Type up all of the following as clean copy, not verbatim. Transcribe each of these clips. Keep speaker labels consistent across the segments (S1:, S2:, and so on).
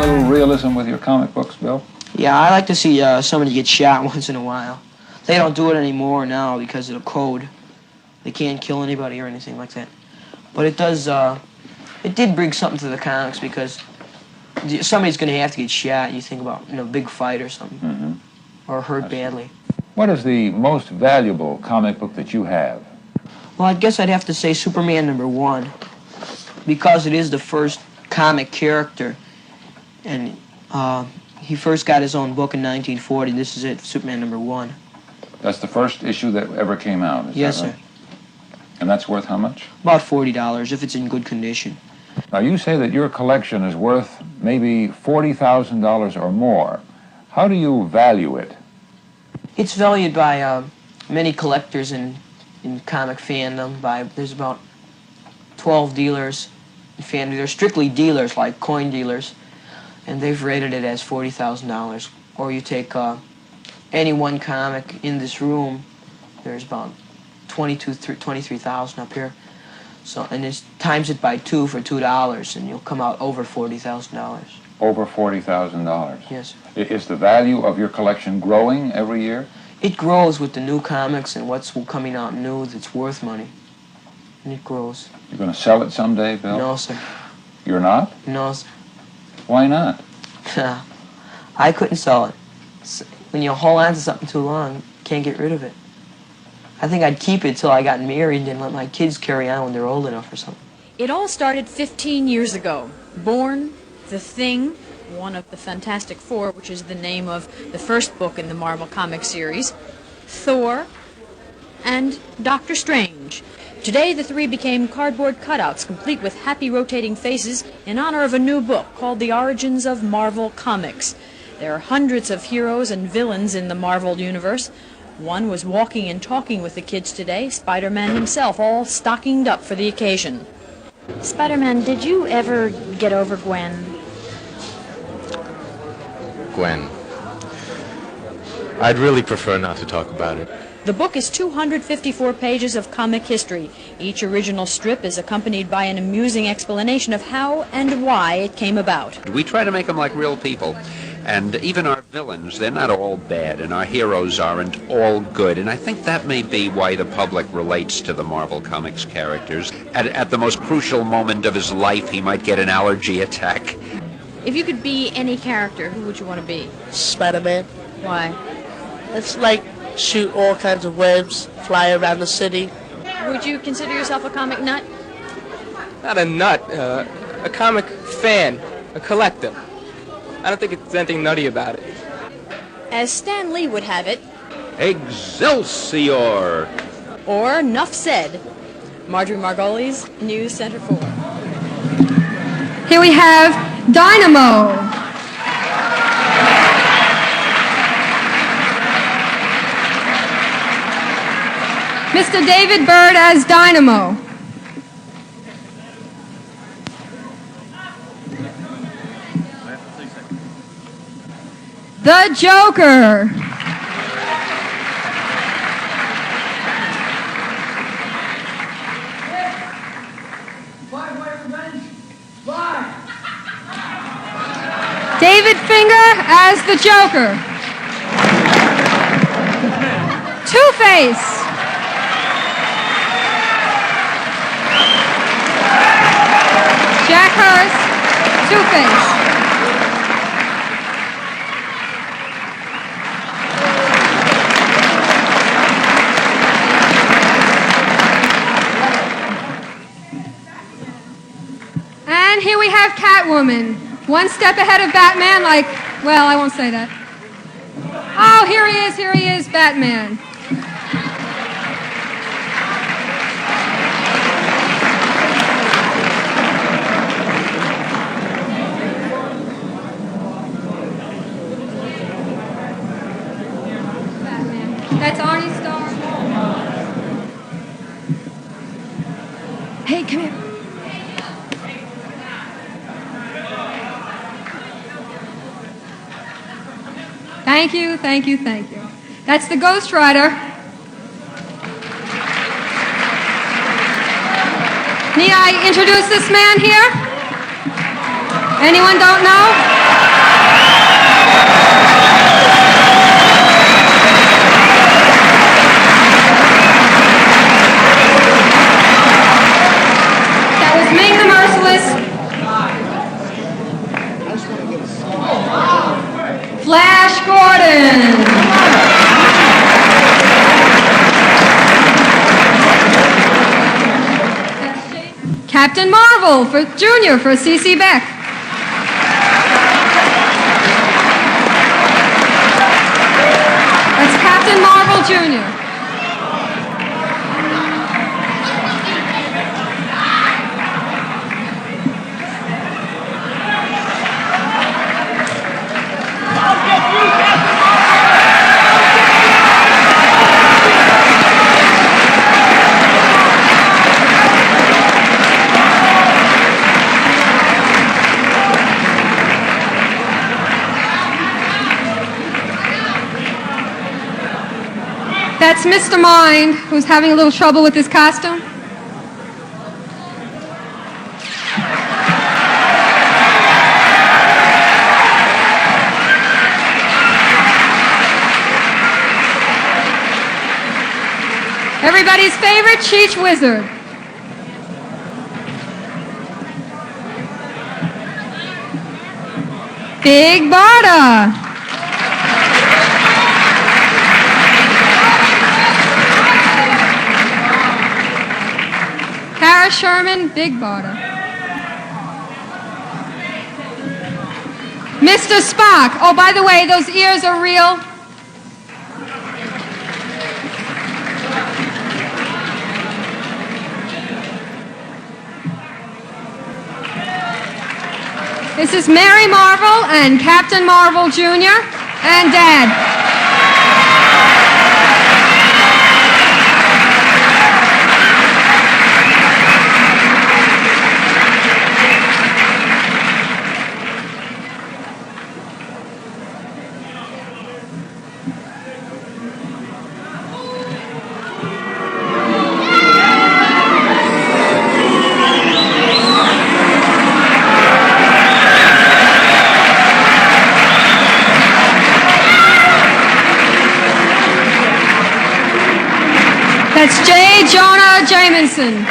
S1: little realism with your comic books, Bill?
S2: Yeah, I like to see somebody get shot once in a while. They don't do it anymore now because of the code. They can't kill anybody or anything like that. But it does, it did bring something to the comics because somebody's going to have to get shot. You think about, a big fight or something, or hurt badly.
S1: What is the most valuable comic book that you have?
S2: Well, I guess I'd have to say Superman #1 because it is the first comic character, and he first got his own book in 1940. This is it, Superman #1.
S1: That's the first issue that ever came out, is
S2: yes,
S1: that right?
S2: Sir.
S1: And that's worth how much?
S2: About $40 if it's in good condition.
S1: Now, you say that your collection is worth maybe $40,000 or more. How do you value it?
S2: It's valued by many collectors in comic fandom. There's about 12 dealers in fandom. They're strictly dealers, like coin dealers, and they've rated it as $40,000. Or you take any one comic in this room, there's about 23,000 up here. So, and it's times it by 2 for $2, and you'll come out over $40,000.
S1: Over $40,000?
S2: Yes.
S1: Is the value of your collection growing every year?
S2: It grows with the new comics and what's coming out new that's worth money. And it grows.
S1: You're going to sell it someday, Bill?
S2: No, sir.
S1: You're not?
S2: No, sir.
S1: Why not?
S2: I couldn't sell it. When you hold on to something too long, you can't get rid of it. I think I'd keep it till I got married and let my kids carry on when they're old enough or something.
S3: It all started 15 years ago. Born, The Thing, one of the Fantastic Four, which is the name of the first book in the Marvel Comics series, Thor, and Doctor Strange. Today, the three became cardboard cutouts, complete with happy rotating faces, in honor of a new book called The Origins of Marvel Comics. There are hundreds of heroes and villains in the Marvel universe. One was walking and talking with the kids today, Spider-Man himself, all stockinged up for the occasion.
S4: Spider-Man, did you ever get over Gwen?
S5: Gwen. I'd really prefer not to talk about it.
S3: The book is 254 pages of comic history. Each original strip is accompanied by an amusing explanation of how and why it came about.
S6: We try to make them like real people. And even our villains, they're not all bad, and our heroes aren't all good. And I think that may be why the public relates to the Marvel Comics characters. At the most crucial moment of his life, he might get an allergy attack.
S3: If you could be any character, who would you want to be?
S7: Spider-Man.
S3: Why?
S7: It's like shoot all kinds of webs, fly around the city.
S3: Would you consider yourself a comic nut?
S8: Not a nut, a comic fan, a collector. I don't think there's anything nutty about it.
S3: As Stan Lee would have it,
S6: Excelsior!
S3: Or Nuff Said. Marjorie Margolis, News Center 4.
S9: Here we have Dynamo. Mr. David Byrd as Dynamo. The Joker. David Finger as the Joker. Two-Face. Jack Hurst, Two-Face. And here we have Catwoman. One step ahead of Batman, like, well, I won't say that. Oh, here he is, Batman. Batman. That's Arnie Starr. Hey, come here. Thank you, thank you, thank you. That's the Ghost Rider. Need I introduce this man here? Anyone don't know? Ming the Merciless, Flash Gordon. Captain Marvel for Jr. for C.C. Beck. That's Captain Marvel Jr. That's Mr. Mind, who's having a little trouble with his costume. Everybody's favorite Cheech Wizard. Big Barda. Kara Sherman, Big Barda. Mr. Spock. Oh, by the way, those ears are real. This is Mary Marvel and Captain Marvel Jr. and Dad. That's J. Jonah Jameson.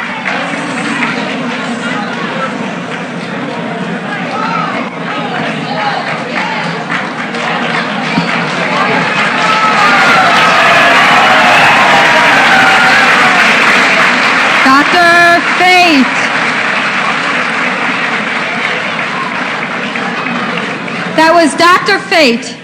S9: Dr. Fate. That was Dr. Fate.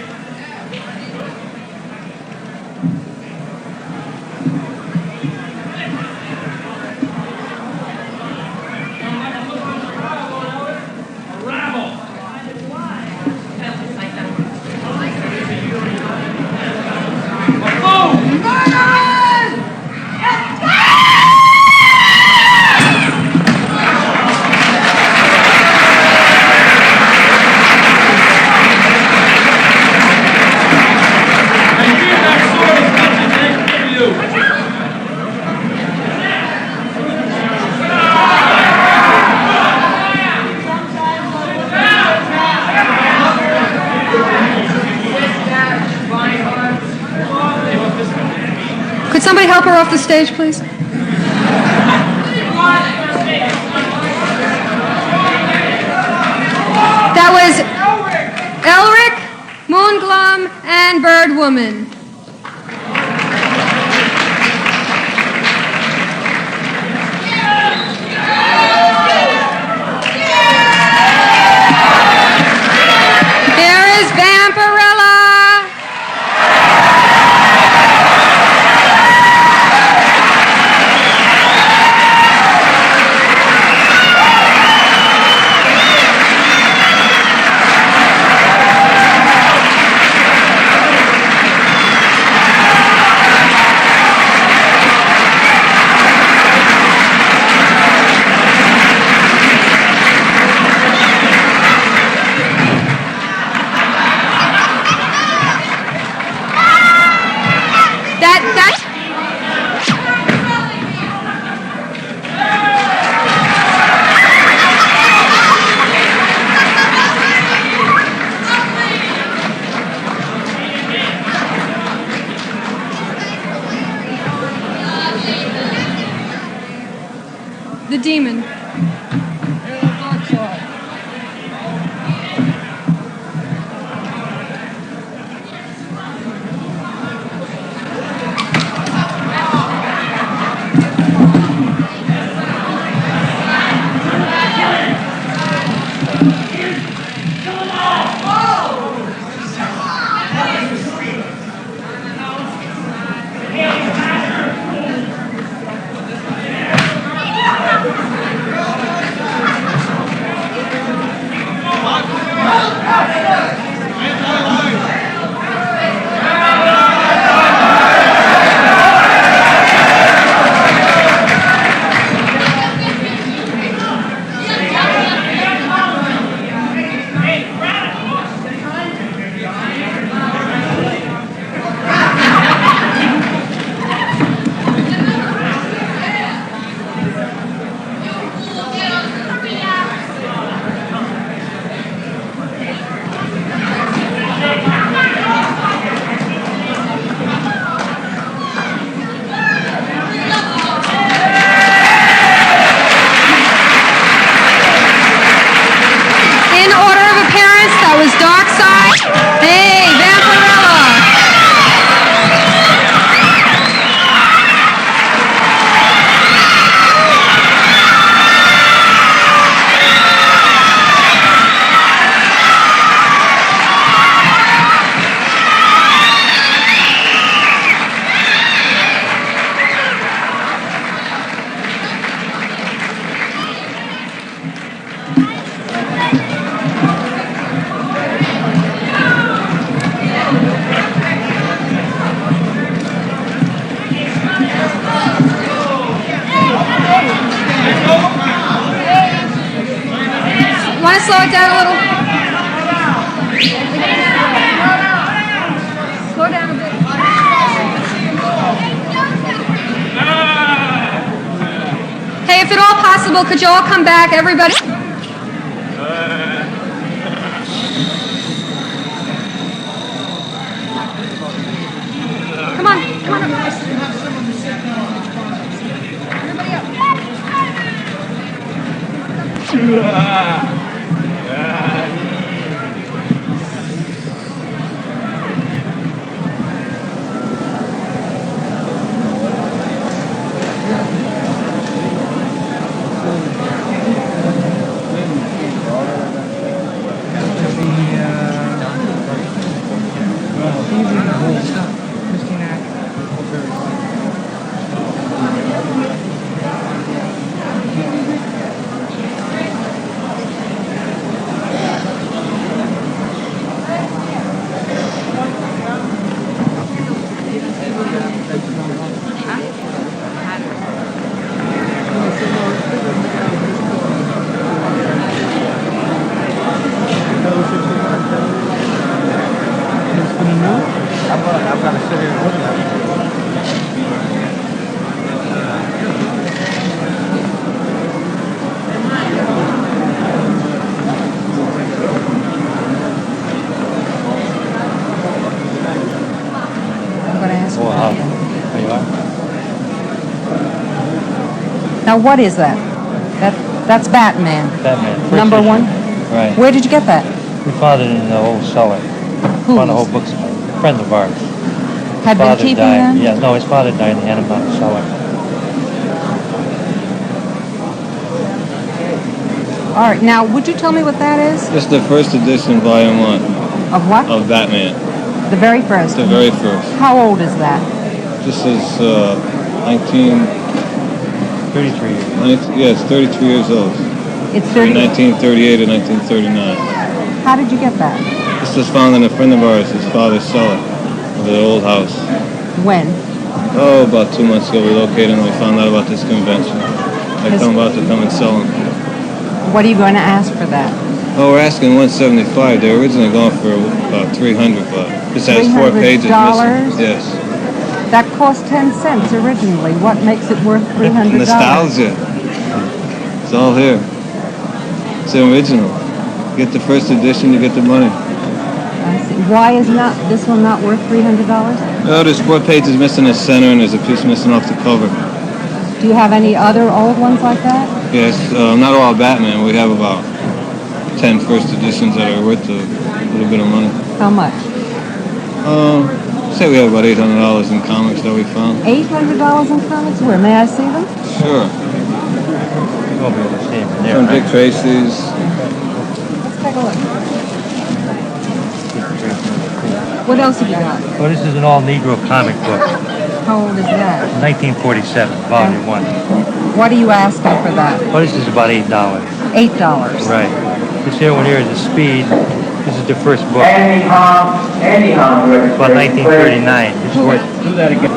S9: Could somebody help her off the stage, please? That was Elric, Moonglum, and Birdwoman. There is Vampirella. want to slow it down a little? Slow down a bit. Hey, if at all possible, could you all come back, everybody? Come on, come on up. Everybody up.
S10: Now, what is that? That's Batman.
S11: Batman.
S10: Number one?
S11: Right.
S10: Where did you get that?
S11: We found it in the old cellar.
S10: Who?
S11: Found a whole book, a friend of ours.
S10: Had been keeping them?
S11: Yeah, no, his father died and they had him out of the cellar.
S10: All right, now, would you tell me what that is?
S12: It's the first edition, volume 1.
S10: Of what?
S12: Of Batman.
S10: The very first?
S12: The very first.
S10: How old is that?
S12: This is
S11: 33 years.
S12: Yeah, it's 33 years old.
S10: It's 30.
S12: 1938 or 1939.
S10: How did you get that?
S12: This was found in a friend of ours, his father's cellar of the old house.
S10: When?
S12: Oh, about 2 months ago we located and we found out about this convention. They come about to come and sell them.
S10: What are you going to ask for that?
S12: Oh, we're asking $175. They were originally going for about $300, but this has 4 pages missing. Yes.
S10: That cost 10 cents originally. What makes it worth $300?
S12: Nostalgia. It's all here. It's the original. You get the first edition, you get the money.
S10: I see. Why is this one not worth $300?
S12: No, there's 4 pages missing in the center and there's a piece missing off the cover.
S10: Do you have any other old ones like that?
S12: Yes, not all Batman. We have about 10 first editions that are worth a little bit of money.
S10: How much?
S12: Say we have about $800 in comics that we found.
S10: $800 in comics? Where? May I see them?
S12: Sure.
S11: You won't be able to see them in there,
S12: From
S11: right?
S12: Dick Tracy's.
S10: Let's take a look. What else have you got?
S11: Well, this is an all-Negro comic book.
S10: How old is that?
S11: 1947, volume 1.
S10: What are you asking for that?
S11: Well, this is about $8.
S10: $8.
S11: Right. This here one here is the Speed. This is the first book. About 1939. It's worth. Do that again.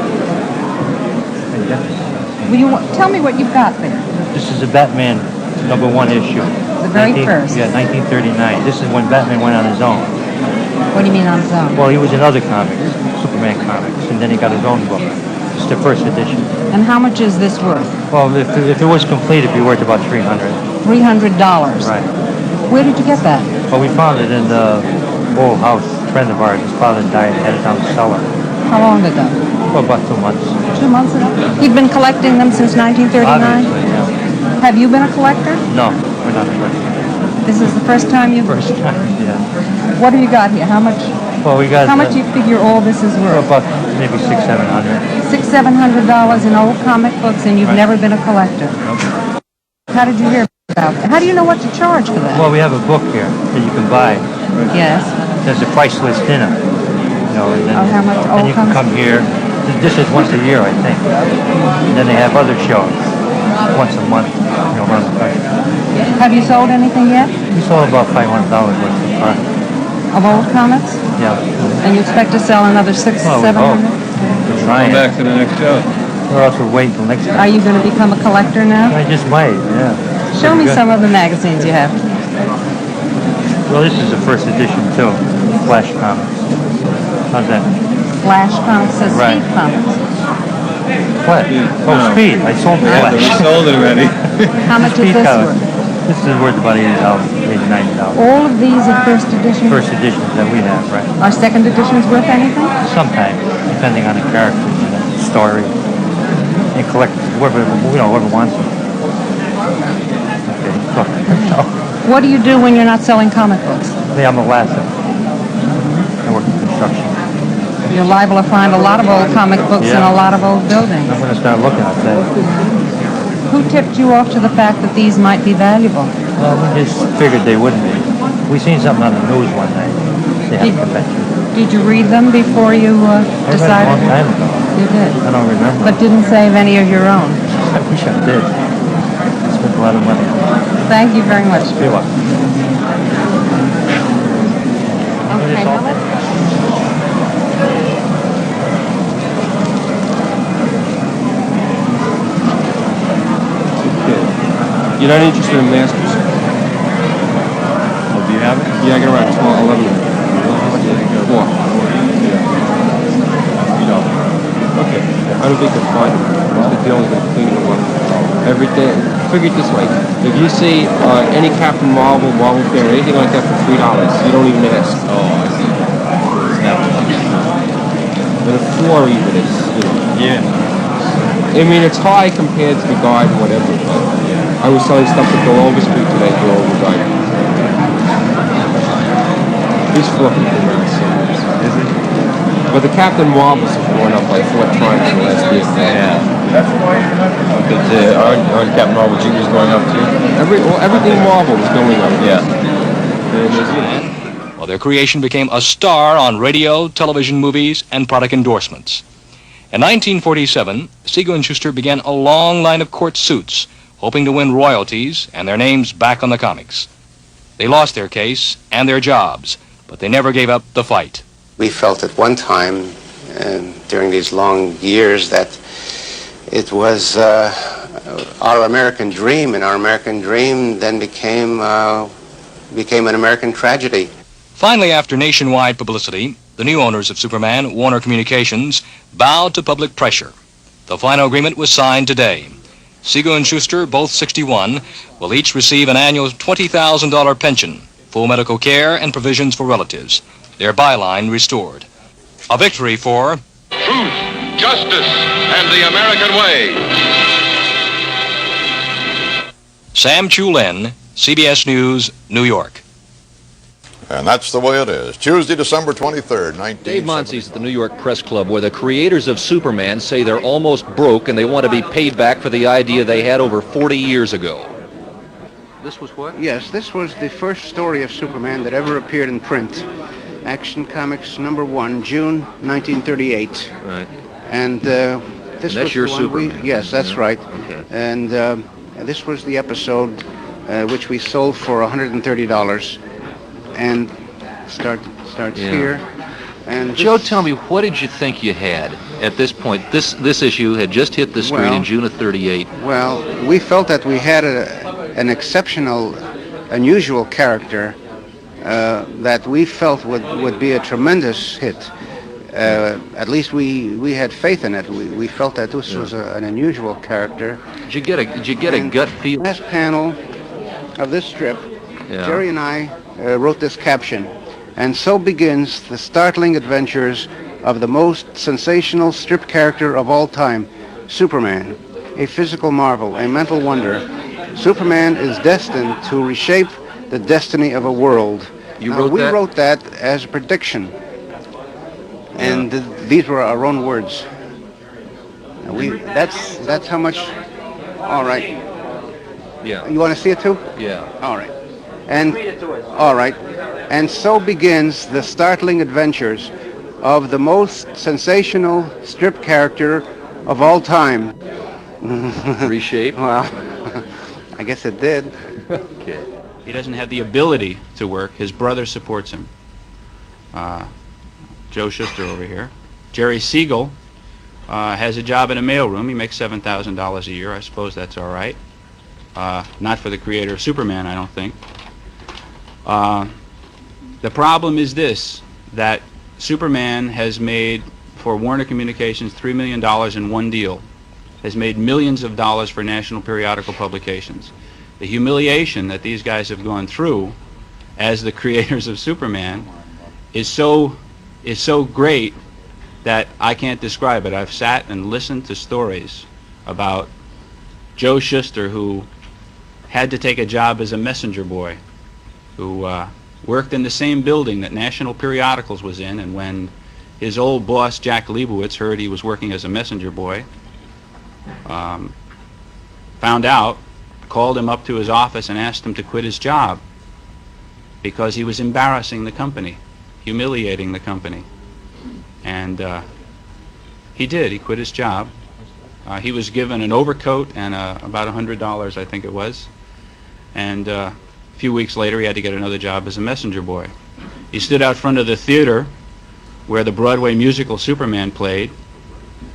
S10: Will you tell me what you've got there?
S11: This is a Batman number 1 issue.
S10: The very first.
S11: Yeah, 1939. This is when Batman went on his own.
S10: What do you mean on his own?
S11: Well, he was in other comics, Superman comics, and then he got his own book. It's the first edition.
S10: And how much is this worth?
S11: Well, if it was complete, it'd be worth about $300.
S10: $300.
S11: Right.
S10: Where did you get that?
S11: Well, we found it in the old house. A friend of ours, his father died and had it down the cellar.
S10: How long ago?
S11: Well, about 2 months.
S10: 2 months ago? You've been collecting them since 1939?
S11: Obviously, yeah.
S10: Have you been a collector?
S11: No, we're not collecting.
S10: This is the first time you've...
S11: First time, yeah.
S10: What do you got here? How much?
S11: Well, we got...
S10: How much do you figure all this is worth?
S11: About maybe $600-700.
S10: $600-700 in old comic books, and you've never been a collector.
S11: Okay.
S10: How did you hear about that? How do you know what to charge for that?
S11: Well, we have a book here that you can buy.
S10: Yes.
S11: There's a price list in it. You know, and then,
S10: how much all
S11: and you can come here. This is once a year, I think. And then they have other shows once a month, you know, around the country.
S10: Have you sold anything yet?
S11: We sold about $500 worth of art.
S10: Of old comics?
S11: Yeah.
S10: And you expect to sell another $600-700?
S11: We're trying.
S12: Back to the next show.
S11: Or else we'll wait until next time.
S10: Are you going to become a collector now?
S11: I just might, yeah.
S10: Show me some of the magazines you have.
S11: Well, this is the first edition, too. Flash Comics. How's that?
S10: Flash Comics says
S11: Right.
S10: Speed Comics.
S11: Flash. Oh, Speed. I sold the Flash.
S12: We sold it already.
S10: How much is
S11: Speed
S10: this
S11: Comics.
S10: worth?
S11: This is worth about $80, maybe $90.
S10: All of these are first edition?
S11: First editions that we have, right?
S10: Are second editions worth anything?
S11: Sometimes, depending on the characters and the story. And collect whoever wants them. Okay, so,
S10: What do you do when you're not selling comic books?
S11: I'm a lasser. I work in construction.
S10: You're liable to find a lot of old comic books in a lot of old buildings.
S11: I'm going to start looking at that.
S10: Who tipped you off to the fact that these might be valuable?
S11: Well, we just figured they wouldn't be. We seen something on the news one night. They had a convention.
S10: Did you read them before you decided?
S11: I read it a long time ago.
S10: You did?
S11: I don't remember.
S10: But didn't save any of your own?
S11: I wish I did. I spent a lot of money.
S10: Thank you very much.
S11: You're welcome.
S10: Okay, now let's
S13: You're not interested in masters?
S12: Oh, do you have it?
S13: Yeah, I got around 12, 11 of them. Four. You know. Okay. I don't think they're fun. What's the deal with cleaning them up? Every day. Figure it this way. If you see any Captain Marvel, Marvel Fair, anything like that for $3, you don't even ask.
S12: Oh, I see.
S13: And a floor even is, you know.
S12: Yeah.
S13: I mean, it's high compared to the guide or whatever, but I was selling stuff at Glover Street today, Glover Guide. He's flipping around somewhere.
S12: Is it?
S13: But the Captain Marvels have gone up like 4 times in the last year.
S12: Yeah. Because aren't Captain Marvel Jr.'s going up too?
S13: Everything Marvel is going up.
S12: Yeah.
S14: Well, their creation became a star on radio, television, movies, and product endorsements. In 1947, Siegel & Schuster began a long line of court suits, hoping to win royalties and their names back on the comics. They lost their case and their jobs, but they never gave up the fight.
S15: We felt at one time, during these long years, that it was our American dream, and our American dream then became an American tragedy.
S14: Finally, after nationwide publicity, the new owners of Superman, Warner Communications, bowed to public pressure. The final agreement was signed today. Siegel & Schuster, both 61, will each receive an annual $20,000 pension, full medical care, and provisions for relatives. Their byline restored. A victory for
S16: truth, justice, and the American way.
S14: Sam Chulin, CBS News, New York.
S17: And that's the way it is. Tuesday, December 23rd, 1970.
S18: Dave Monse's at the New York Press Club, where the creators of Superman say they're almost broke and they want to be paid back for the idea they had over 40 years ago.
S19: This was what? Yes, this was the first story of Superman that ever appeared in print. Action Comics #1, June 1938.
S18: Right.
S19: And this
S18: and
S19: was
S18: that's your
S19: the one
S18: Superman.
S19: yes, that's
S18: Yeah.
S19: right.
S18: Okay.
S19: And this was the episode which we sold for $130. And starts
S18: Yeah.
S19: here. And
S18: Joe, tell me, what did you think you had at this point? This issue had just hit the screen in June of '38.
S19: Well, we felt that we had an exceptional, unusual character that we felt would be a tremendous hit. At least we had faith in it. We felt that this was an unusual character.
S18: Did you get a gut feel?
S19: Last panel of this strip,
S18: Yeah.
S19: Jerry and I wrote this caption: "And so begins the startling adventures of the most sensational strip character of all time, Superman, a physical marvel, a mental wonder. Superman is destined to reshape the destiny of a world."
S18: You wrote
S19: we
S18: that?
S19: wrote that as a prediction, and these were our own words. That's how much. All right.
S18: Yeah.
S19: You want to see it too?
S18: Yeah.
S19: All right. And all right. And so begins the startling adventures of the most sensational strip character of all time.
S18: Reshape?
S19: Well, I guess it did.
S18: Okay.
S20: He doesn't have the ability to work. His brother supports him. Joe Schuster over here. Jerry Siegel has a job in a mailroom. He makes $7,000 a year. I suppose that's all right. Not for the creator of Superman, I don't think. The problem is this, that Superman has made, for Warner Communications, $3 million in one deal, has made millions of dollars for national periodical publications. The humiliation that these guys have gone through as the creators of Superman is so great that I can't describe it. I've sat and listened to stories about Joe Shuster, who had to take a job as a messenger boy, who worked in the same building that National Periodicals was in, and when his old boss, Jack Leibowitz, heard he was working as a messenger boy, found out, called him up to his office and asked him to quit his job because he was embarrassing the company, humiliating the company. And he did. He quit his job. He was given an overcoat and about $100, I think it was. And a few weeks later, he had to get another job as a messenger boy. He stood out front of the theater where the Broadway musical Superman played,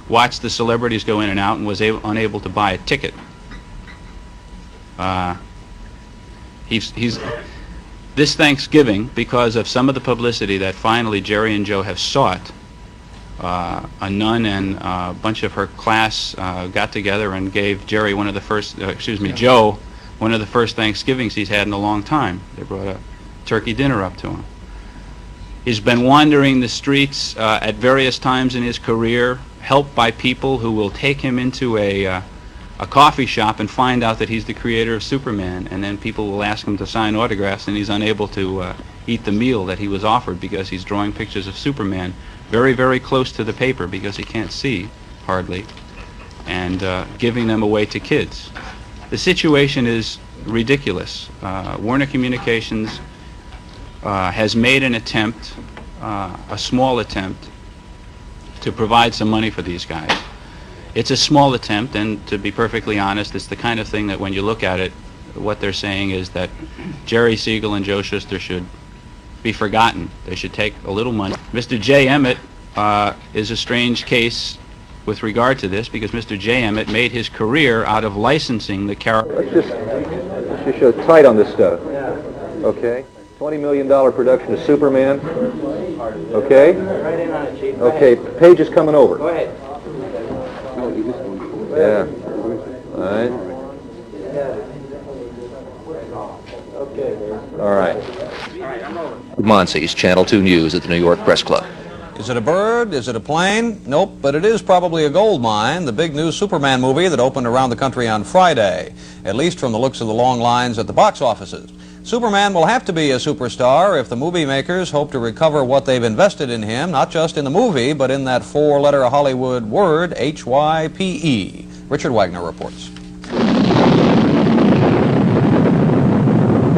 S20: watched the celebrities go in and out, and was unable to buy a ticket. This Thanksgiving, because of some of the publicity that finally Jerry and Joe have sought, a nun and a bunch of her class got together and gave Jerry one of the first, Joe, one of the first Thanksgivings he's had in a long time. They brought a turkey dinner up to him. He's been wandering the streets at various times in his career, helped by people who will take him into a coffee shop and find out that he's the creator of Superman, and then people will ask him to sign autographs, and he's unable to eat the meal that he was offered because he's drawing pictures of Superman very, very close to the paper because he can't see, hardly, and giving them away to kids. The situation is ridiculous. Warner Communications has made an attempt, a small attempt, to provide some money for these guys. It's a small attempt, and to be perfectly honest, it's the kind of thing that when you look at it, what they're saying is that Jerry Siegel and Joe Shuster should be forgotten. They should take a little money. Mr. J. Emmett is a strange case with regard to this, because Mr. J. Emmett made his career out of licensing the character.
S18: Let's just show tight on this stuff. Okay. $20 million production of Superman. Okay. Okay. Page is coming over. Go ahead. Yeah. All right. All right.
S21: Monsi's Channel 2 News at the New York Press Club.
S22: Is it a bird? Is it a plane? Nope, but it is probably a gold mine, the big new Superman movie that opened around the country on Friday, at least from the looks of the long lines at the box offices. Superman will have to be a superstar if the movie makers hope to recover what they've invested in him, not just in the movie, but in that four-letter Hollywood word, H-Y-P-E. Richard Wagner reports.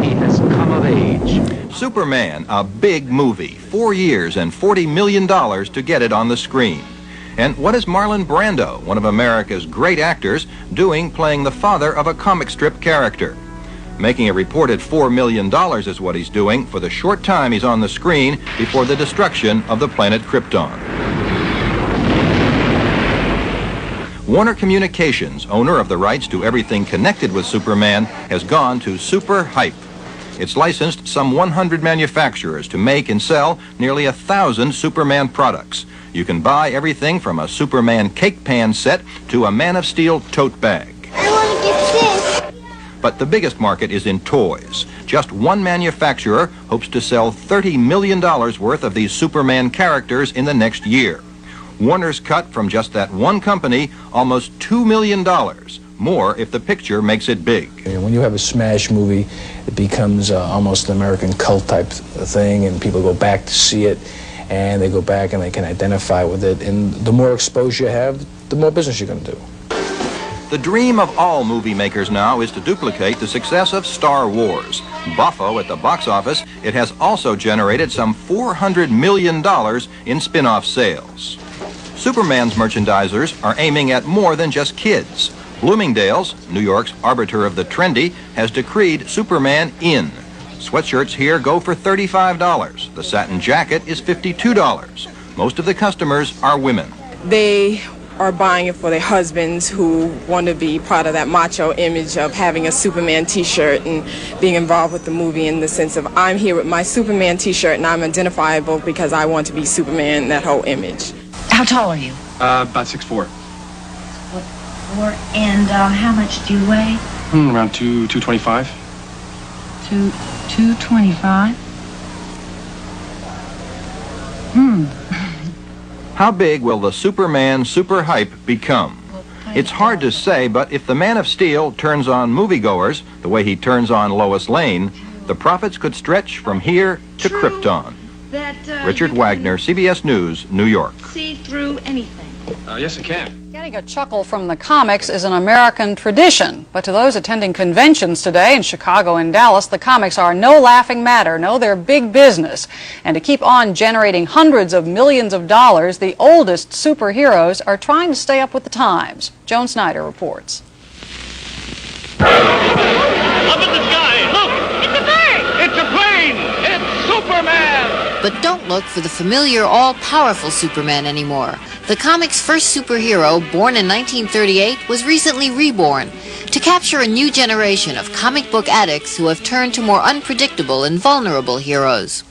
S23: He has come of age. Superman, a big movie, 4 years and $40 million to get it on the screen. And what is Marlon Brando, one of America's great actors, doing playing the father of a comic strip character? Making a reported $4 million is what he's doing for the short time he's on the screen before the destruction of the planet Krypton. Warner Communications, owner of the rights to everything connected with Superman, has gone to Super Hype. It's licensed some 100 manufacturers to make and sell nearly 1,000 Superman products. You can buy everything from a Superman cake pan set to a Man of Steel tote bag.
S24: I want to get this.
S23: But the biggest market is in toys. Just one manufacturer hopes to sell $30 million worth of these Superman characters in the next year. Warner's cut from just that one company almost $2 million, more if the picture makes it big.
S25: When you have a smash movie, it becomes almost an American cult type thing, and people go back to see it, and they go back and they can identify with it. And the more exposure you have, the more business you're going to do.
S23: The dream of all movie makers now is to duplicate the success of Star Wars. Buffo at the box office, it has also generated some $400 million in spin-off sales. Superman's merchandisers are aiming at more than just kids. Bloomingdale's, New York's arbiter of the trendy, has decreed Superman in. Sweatshirts here go for $35. The satin jacket is $52. Most of the customers are women.
S26: They
S1: are buying it for their husbands who want to be part of that macho image of having a Superman t-shirt and being involved with the movie in the sense of I'm here with my Superman t-shirt and I'm identifiable because I want to be Superman, that whole image.
S2: How tall are you?
S4: About 6'4".
S2: And how much do you weigh?
S4: Around 225.
S2: 225?
S23: How big will the Superman super hype become? It's hard to say, but if the Man of Steel turns on moviegoers the way he turns on Lois Lane, the profits could stretch from here to Krypton. Richard Wagner, CBS News, New York.
S2: See through anything.
S4: Yes, I can.
S5: Getting a chuckle from the comics is an American tradition, but to those attending conventions today in Chicago and Dallas, the comics are no laughing matter. No, they're big business. And to keep on generating hundreds of millions of dollars, the oldest superheroes are trying to stay up with the times. Joan Snyder reports.
S16: Up in the sky, look! It's a bird! It's a plane! It's Superman!
S7: But don't look for the familiar, all-powerful Superman anymore. The comic's first superhero, born in 1938, was recently reborn to capture a new generation of comic book addicts who have turned to more unpredictable and vulnerable heroes.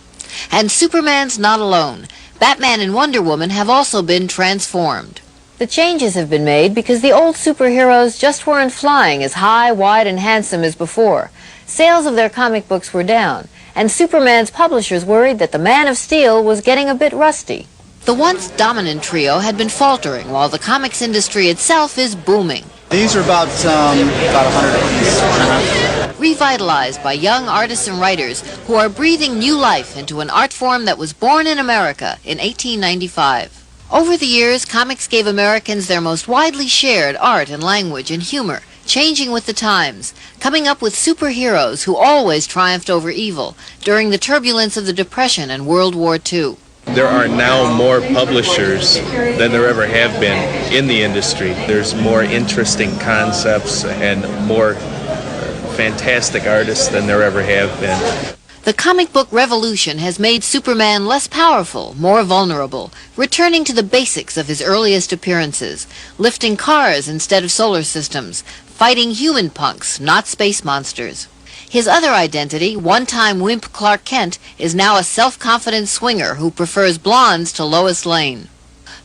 S7: And Superman's not alone. Batman and Wonder Woman have also been transformed. The changes have been made because the old superheroes just weren't flying as high, wide, and handsome as before. Sales of their comic books were down, and Superman's publishers worried that the Man of Steel was getting a bit rusty. The once dominant trio had been faltering, while the comics industry itself is booming.
S26: These are about 100 apiece.
S7: Revitalized by young artists and writers who are breathing new life into an art form that was born in America in 1895. Over the years, comics gave Americans their most widely shared art and language and humor, changing with the times, coming up with superheroes who always triumphed over evil during the turbulence of the Depression and World War II.
S27: There are now more publishers than there ever have been in the industry. There's more interesting concepts and more fantastic artists than there ever have been.
S7: The comic book revolution has made Superman less powerful, more vulnerable, returning to the basics of his earliest appearances, lifting cars instead of solar systems, fighting human punks, not space monsters. His other identity, one-time wimp Clark Kent, is now a self-confident swinger who prefers blondes to Lois Lane.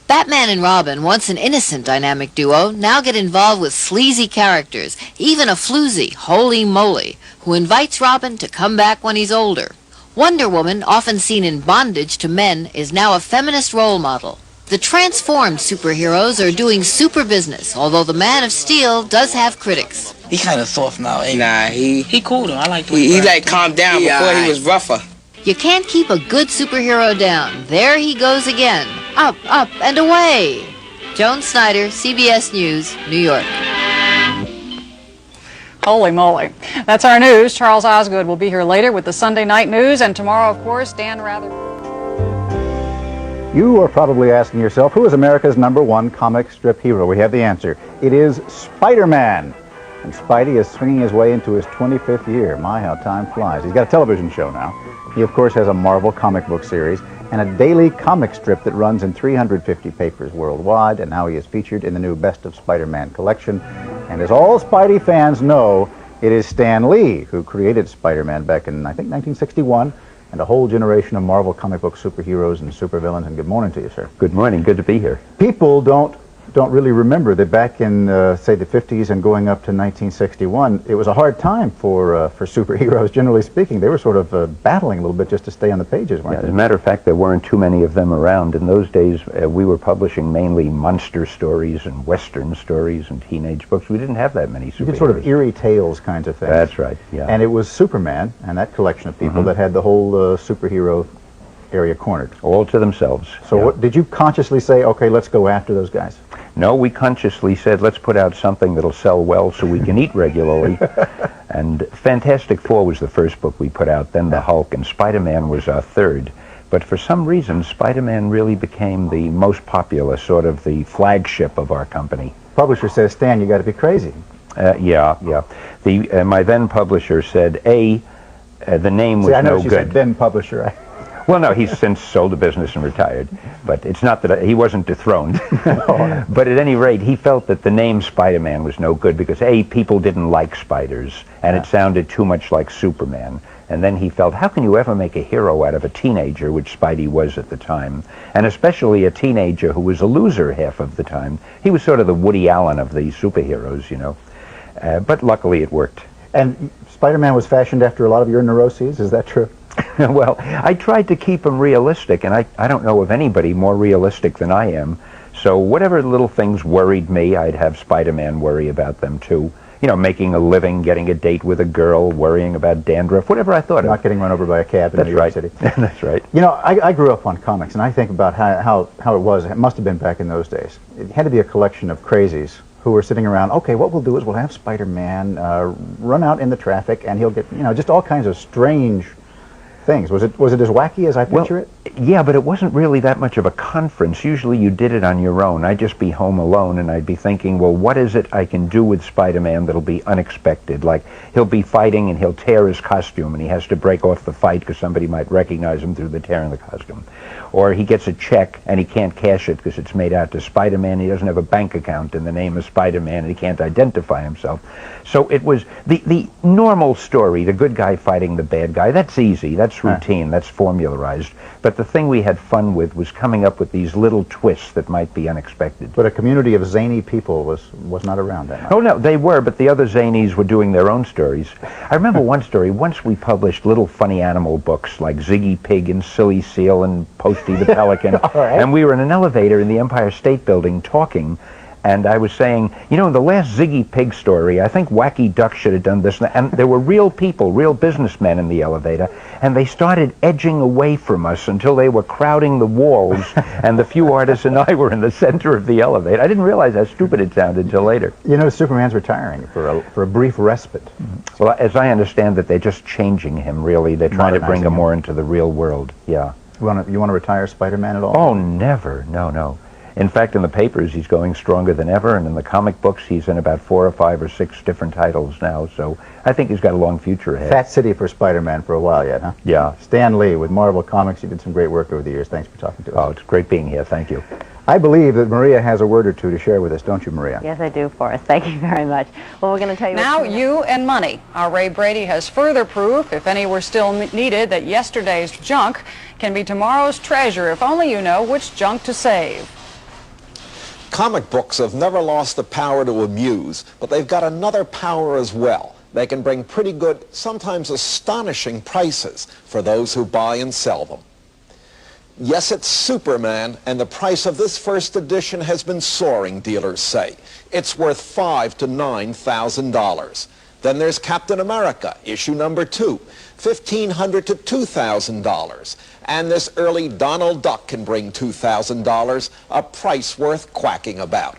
S7: Batman and Robin, once an innocent dynamic duo, now get involved with sleazy characters, even a floozy, holy moly, who invites Robin to come back when he's older. Wonder Woman, often seen in bondage to men, is now a feminist role model. The transformed superheroes are doing super business, although the Man of Steel does have critics.
S28: He kind of soft now, ain't he?
S29: Nah, he cool though. I like the
S28: he like calmed down before he was rougher.
S7: You can't keep a good superhero down. There he goes again. Up, up, and away. Joan Snyder, CBS News, New York.
S5: Holy moly. That's our news. Charles Osgood will be here later with the Sunday night news, and tomorrow, of course, Dan Rather.
S30: You are probably asking yourself, who is America's #1 comic strip hero? We have the answer. It is Spider-Man. And Spidey is swinging his way into his 25th year. My, how time flies. He's got a television show now. He, of course, has a Marvel comic book series and a daily comic strip that runs in 350 papers worldwide, and now he is featured in the new Best of Spider-Man collection. And as all Spidey fans know, it is Stan Lee who created Spider-Man back in, I think, 1961, and a whole generation of Marvel comic book superheroes and supervillains. And good morning to you, sir.
S31: Good morning. Good to be here.
S30: People don't really remember that back in, say, the 50s and going up to 1961, it was a hard time for superheroes, generally speaking. They were sort of battling a little bit just to stay on the pages, weren't they?
S31: As a matter of fact, there weren't too many of them around. In those days, we were publishing mainly monster stories and Western stories and teenage books. We didn't have that many superheroes.
S30: You did sort of eerie tales kinds of things.
S31: That's right, yeah.
S30: And it was Superman and that collection of people that had the whole superhero area cornered.
S31: All to themselves.
S30: So what, did you consciously say, okay, let's go after those guys?
S31: No, we consciously said, let's put out something that'll sell well so we can eat regularly. And Fantastic Four was the first book we put out, then the Hulk, and Spider-Man was our third. But for some reason, Spider-Man really became the most popular, sort of the flagship of our company.
S30: Publisher says, Stan, you got to be crazy.
S31: Yeah. My then publisher said, the name was no good.
S30: I know she said then publisher.
S31: Well, no, he's since sold the business and retired. But it's not that he wasn't dethroned. But at any rate, he felt that the name Spider-Man was no good because, A, people didn't like spiders, and it sounded too much like Superman. And then he felt, how can you ever make a hero out of a teenager, which Spidey was at the time, and especially a teenager who was a loser half of the time. He was sort of the Woody Allen of the superheroes, you know. But luckily it worked.
S30: And Spider-Man was fashioned after a lot of your neuroses, is that true?
S31: Well, I tried to keep him realistic, and I don't know of anybody more realistic than I am. So whatever little things worried me, I'd have Spider-Man worry about them too. You know, making a living, getting a date with a girl, worrying about dandruff, whatever I thought of.
S30: Not getting run over by a cab in New York City.
S31: That's right.
S30: You know, I grew up on comics, and I think about how it was. It must have been back in those days. It had to be a collection of crazies who were sitting around, okay, what we'll do is we'll have Spider-Man run out in the traffic, and he'll get, you know, just all kinds of strange things. Was it as wacky as I picture it?
S31: Yeah, but it wasn't really that much of a conference. Usually you did it on your own. I'd just be home alone, and I'd be thinking, well, what is it I can do with Spider-Man that'll be unexpected? Like, he'll be fighting, and he'll tear his costume, and he has to break off the fight because somebody might recognize him through the tear in the costume. Or he gets a check, and he can't cash it because it's made out to Spider-Man. He doesn't have a bank account in the name of Spider-Man, and he can't identify himself. So it was the normal story, the good guy fighting the bad guy. That's easy. That's routine. That's formularized. But the thing we had fun with was coming up with these little twists that might be unexpected.
S30: But a community of zany people was not around that much.
S31: Oh, no, they were, but the other zanies were doing their own stories. I remember one story. Once we published little funny animal books like Ziggy Pig and Silly Seal and Posty the Pelican. And we were in an elevator in the Empire State Building talking, and I was saying, you know, in the last Ziggy Pig story, I think Wacky Duck should have done this. And there were real people, real businessmen in the elevator, and they started edging away from us until they were crowding the walls, and the few artists and I were in the center of the elevator. I didn't realize how stupid it sounded until later.
S30: You know, Superman's retiring for a brief respite.
S31: Well, as I understand that they're just changing him, really. They're trying to bring him more into the real world. Yeah.
S30: You want to retire Spider-Man at all?
S31: Oh, never. No, no. In fact, in the papers, he's going stronger than ever, and in the comic books, he's in about 4 or 5 or 6 different titles now, so I think he's got a long future ahead.
S30: Fat City for Spider-Man for a while yet, huh?
S31: Yeah.
S30: Stan Lee with Marvel Comics, you did some great work over the years. Thanks for talking to us.
S31: Oh, it's great being here. Thank you.
S30: I believe that Maria has a word or two to share with us, don't you, Maria?
S3: Yes, I do, Forrest. Thank you very much. Well, we're going to tell you...
S5: Now, you and money. Our Ray Brady has further proof, if any were still needed, that yesterday's junk can be tomorrow's treasure, if only you know which junk to save.
S6: Comic books have never lost the power to amuse, but they've got another power as well. They can bring pretty good, sometimes astonishing prices for those who buy and sell them. Yes, it's Superman, and the price of this first edition has been soaring, dealers say. It's worth $5,000 to $9,000. Then there's Captain America, issue number 2, $1,500 to $2,000. And this early Donald Duck can bring $2,000, a price worth quacking about.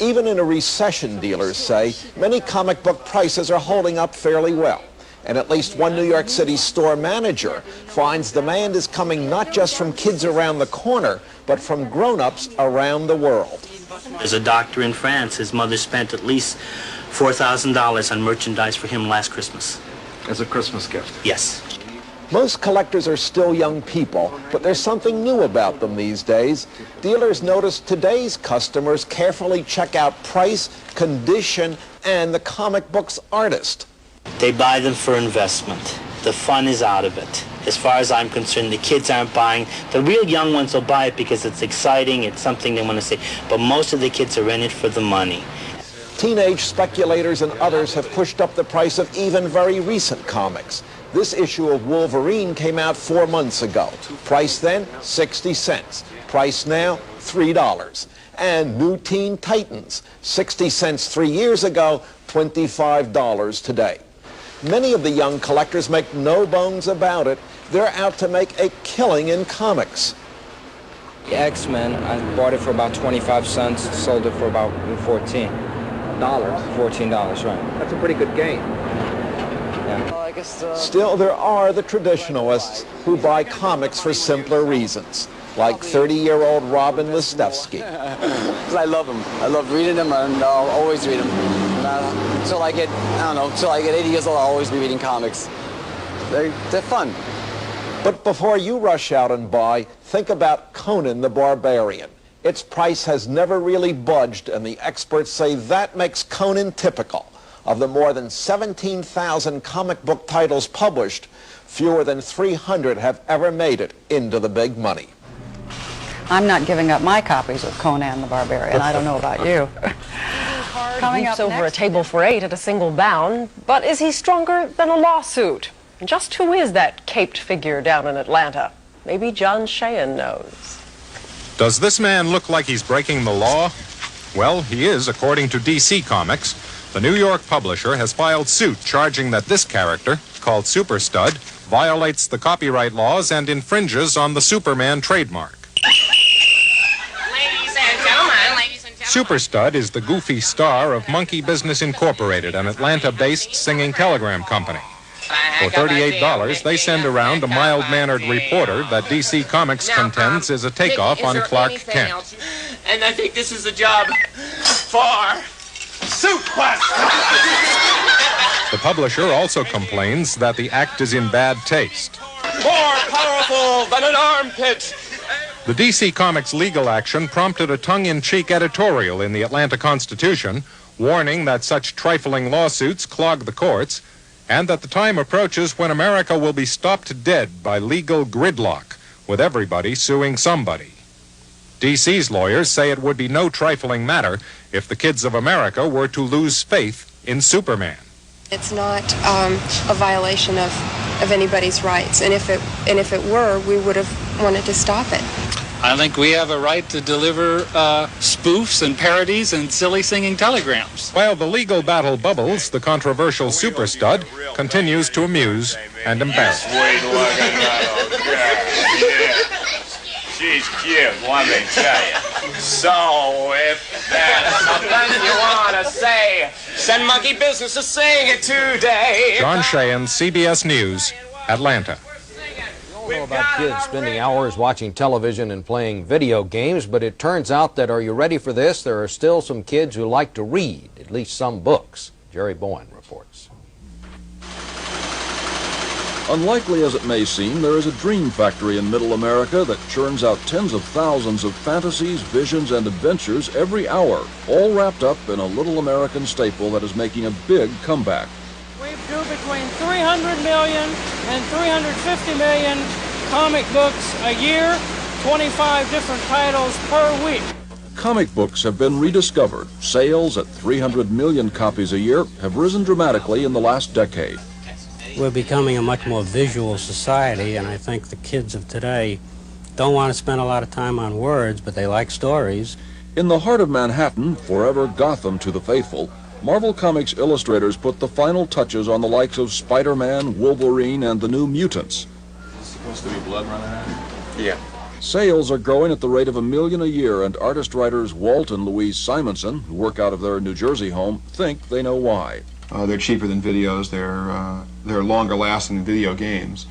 S6: Even in a recession, dealers say, many comic book prices are holding up fairly well. And at least one New York City store manager finds demand is coming not just from kids around the corner, but from grown-ups around the world.
S8: There's a doctor in France. His mother spent at least $4,000 on merchandise for him last Christmas.
S23: As a Christmas gift?
S8: Yes.
S6: Most collectors are still young people, but there's something new about them these days. Dealers notice today's customers carefully check out price, condition, and the comic book's artist.
S8: They buy them for investment. The fun is out of it. As far as I'm concerned, the kids aren't buying. The real young ones will buy it because it's exciting, it's something they want to see. But most of the kids are in it for the money.
S6: Teenage speculators and others have pushed up the price of even very recent comics. This issue of Wolverine came out 4 months ago. Price then, 60 cents. Price now, $3. And new Teen Titans, 60 cents 3 years ago, $25 today. Many of the young collectors make no bones about it. They're out to make a killing in comics.
S9: X-Men, I bought it for about 25 cents, sold it for about $14. $14, right.
S18: That's a pretty good gain.
S9: Yeah.
S8: Well, I guess,
S6: Still, there are the traditionalists who buy comics for simpler reasons, like 30-year-old Robin Listevsky.
S9: Because I love them. I love reading them, and I'll always read them. Until I get, I don't know, until I get 80 years old, I'll always be reading comics. They're fun.
S6: But before you rush out and buy, think about Conan the Barbarian. Its price has never really budged, and the experts say that makes Conan typical. Of the more than 17,000 comic book titles published, fewer than 300 have ever made it into the big money.
S5: I'm not giving up my copies of Conan the Barbarian. I don't know about you.
S10: Coming up over a table for 8 at a single bound, but is he stronger than a lawsuit? Just who is that caped figure down in Atlanta? Maybe John Cheyenne knows.
S11: Does this man look like he's breaking the law? Well, he is, according to DC Comics. The New York publisher has filed suit charging that this character, called Super Stud, violates the copyright laws and infringes on the Superman trademark. Super Stud is the goofy star of Monkey Business Incorporated, an Atlanta-based singing telegram company. For $38, they send around a mild-mannered reporter that DC Comics contends is a takeoff on Clark Kent.
S16: And I think this is a job for Super Stud.
S11: The publisher also complains that the act is in bad taste.
S16: More powerful than an armpit.
S11: The DC Comics legal action prompted a tongue-in-cheek editorial in the Atlanta Constitution, warning that such trifling lawsuits clog the courts, and that the time approaches when America will be stopped dead by legal gridlock, with everybody suing somebody. DC's lawyers say it would be no trifling matter if the kids of America were to lose faith in Superman.
S12: It's not a violation of anybody's rights, and if it were, we would have wanted to stop it.
S13: I think we have a right to deliver spoofs and parodies and silly singing telegrams.
S11: While the legal battle bubbles, the controversial Super Stud continues to amuse and embarrass.
S16: She's cute, let me tell you. So, if there's something you want to say, send Monkey Business to sing it today.
S11: John Cheyenne, CBS News, Atlanta.
S14: We all know about kids spending hours watching television and playing video games, but it turns out that, are you ready for this? There are still some kids who like to read, at least some books. Jerry Bowen reports.
S15: Unlikely as it may seem, there is a dream factory in Middle America that churns out tens of thousands of fantasies, visions, and adventures every hour, all wrapped up in a little American staple that is making a big comeback.
S17: We do between 300 million and 350 million comic books a year, 25 different titles per week.
S15: Comic books have been rediscovered. Sales at 300 million copies a year have risen dramatically in the last decade.
S19: We're becoming a much more visual society, and I think the kids of today don't want to spend a lot of time on words, but they like stories.
S15: In the heart of Manhattan, forever Gotham to the faithful, Marvel Comics illustrators put the final touches on the likes of Spider-Man, Wolverine, and the New Mutants.
S4: Is this supposed to be blood running out?
S15: Yeah. Sales are growing at the rate of $1 million a year, and artist-writers Walt and Louise Simonson, who work out of their New Jersey home, think they know why.
S4: They're cheaper than videos. They're longer lasting than video games.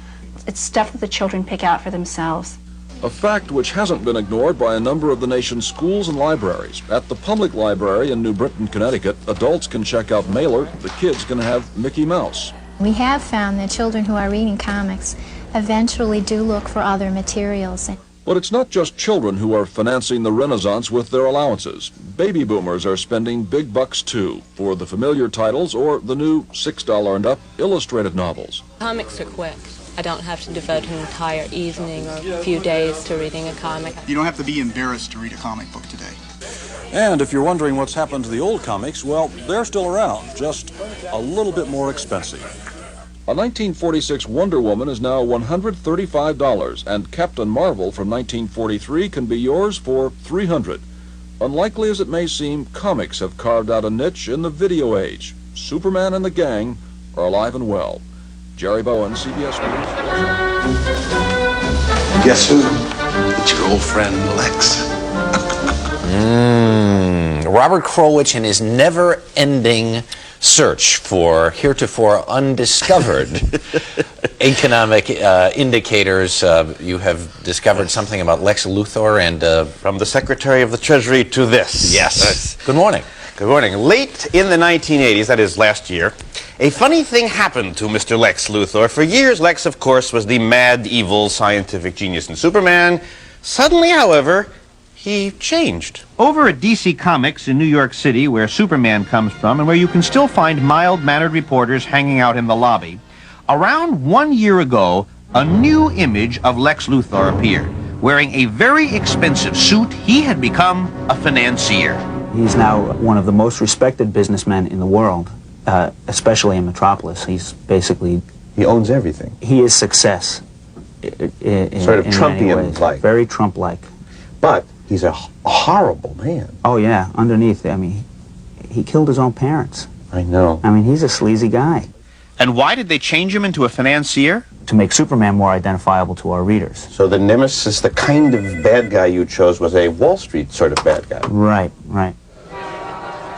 S20: It's stuff that the children pick out for themselves.
S15: A fact which hasn't been ignored by a number of the nation's schools and libraries. At the public library in New Britain, Connecticut, adults can check out Mailer, the kids can have Mickey Mouse.
S21: We have found that children who are reading comics eventually do look for other materials.
S15: But it's not just children who are financing the Renaissance with their allowances. Baby boomers are spending big bucks too for the familiar titles or the new $6 and up illustrated novels.
S22: Comics are quick. I don't have to devote an entire evening or a few days to reading a comic.
S26: You don't have to be embarrassed to read a comic book today.
S32: And if you're wondering what's happened to the old comics, well, they're still around, just a little bit more expensive.
S15: A 1946 Wonder Woman is now $135, and Captain Marvel from 1943 can be yours for $300. Unlikely as it may seem, comics have carved out a niche in the video age. Superman and the gang are alive and well. Jerry Bowen, CBS News.
S33: Guess who? It's your old friend, Lex.
S34: Robert Krulwich and his never-ending search for heretofore undiscovered economic indicators. You have discovered something about Lex Luthor and...
S35: From the Secretary of the Treasury to this.
S34: Yes. Good morning.
S1: Good morning. Late in the 1980s, that is last year, a funny thing happened to Mr. Lex Luthor. For years, Lex, of course, was the mad, evil, scientific genius in Superman. Suddenly, however, he changed.
S2: Over at DC Comics in New York City, where Superman comes from, and where you can still find mild-mannered reporters hanging out in the lobby, around 1 year ago, a new image of Lex Luthor appeared. Wearing a very expensive suit, he had become a financier.
S3: He's now one of the most respected businessmen in the world, especially in Metropolis. He's basically...
S1: He owns everything.
S3: He is success.
S1: Sort of Trumpian-like.
S3: Very Trump-like.
S1: But he's a horrible man.
S3: Oh, yeah. Underneath, I mean, he killed his own parents.
S1: I know.
S3: I mean, he's a sleazy guy.
S2: And why did they change him into a financier?
S3: To make Superman more identifiable to our readers.
S1: So the nemesis, the kind of bad guy you chose, was a Wall Street sort of bad guy.
S3: Right, right.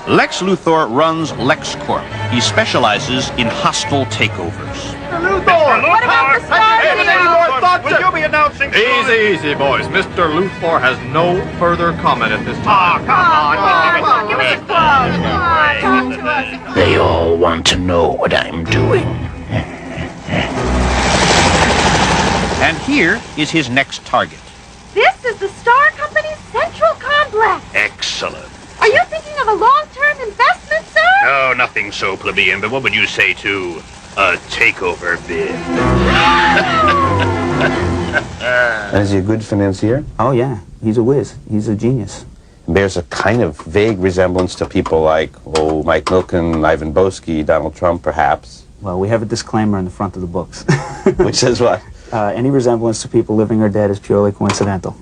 S2: Lex Luthor runs LexCorp. He specializes in hostile takeovers.
S16: Luthor! What about the star?
S2: Will you be announcing...
S7: Easy, boys. Mr. Luthor has no further comment at this time.
S16: Come on, give us a quote. Talk to us.
S2: They all want to know what I'm doing. And here is his next target.
S16: This is the Star Company's Central Complex.
S2: Excellent.
S16: Are you thinking of a long-term investment, sir?
S2: No, nothing so plebeian, but what would you say to a takeover bid?
S1: Is he a good financier?
S3: Oh, yeah. He's a whiz. He's a genius.
S1: Bears a kind of vague resemblance to people like, oh, Mike Milken, Ivan Boesky, Donald Trump, perhaps.
S3: Well, we have a disclaimer in the front of the books.
S1: Which says what?
S3: Any resemblance to people living or dead is purely coincidental.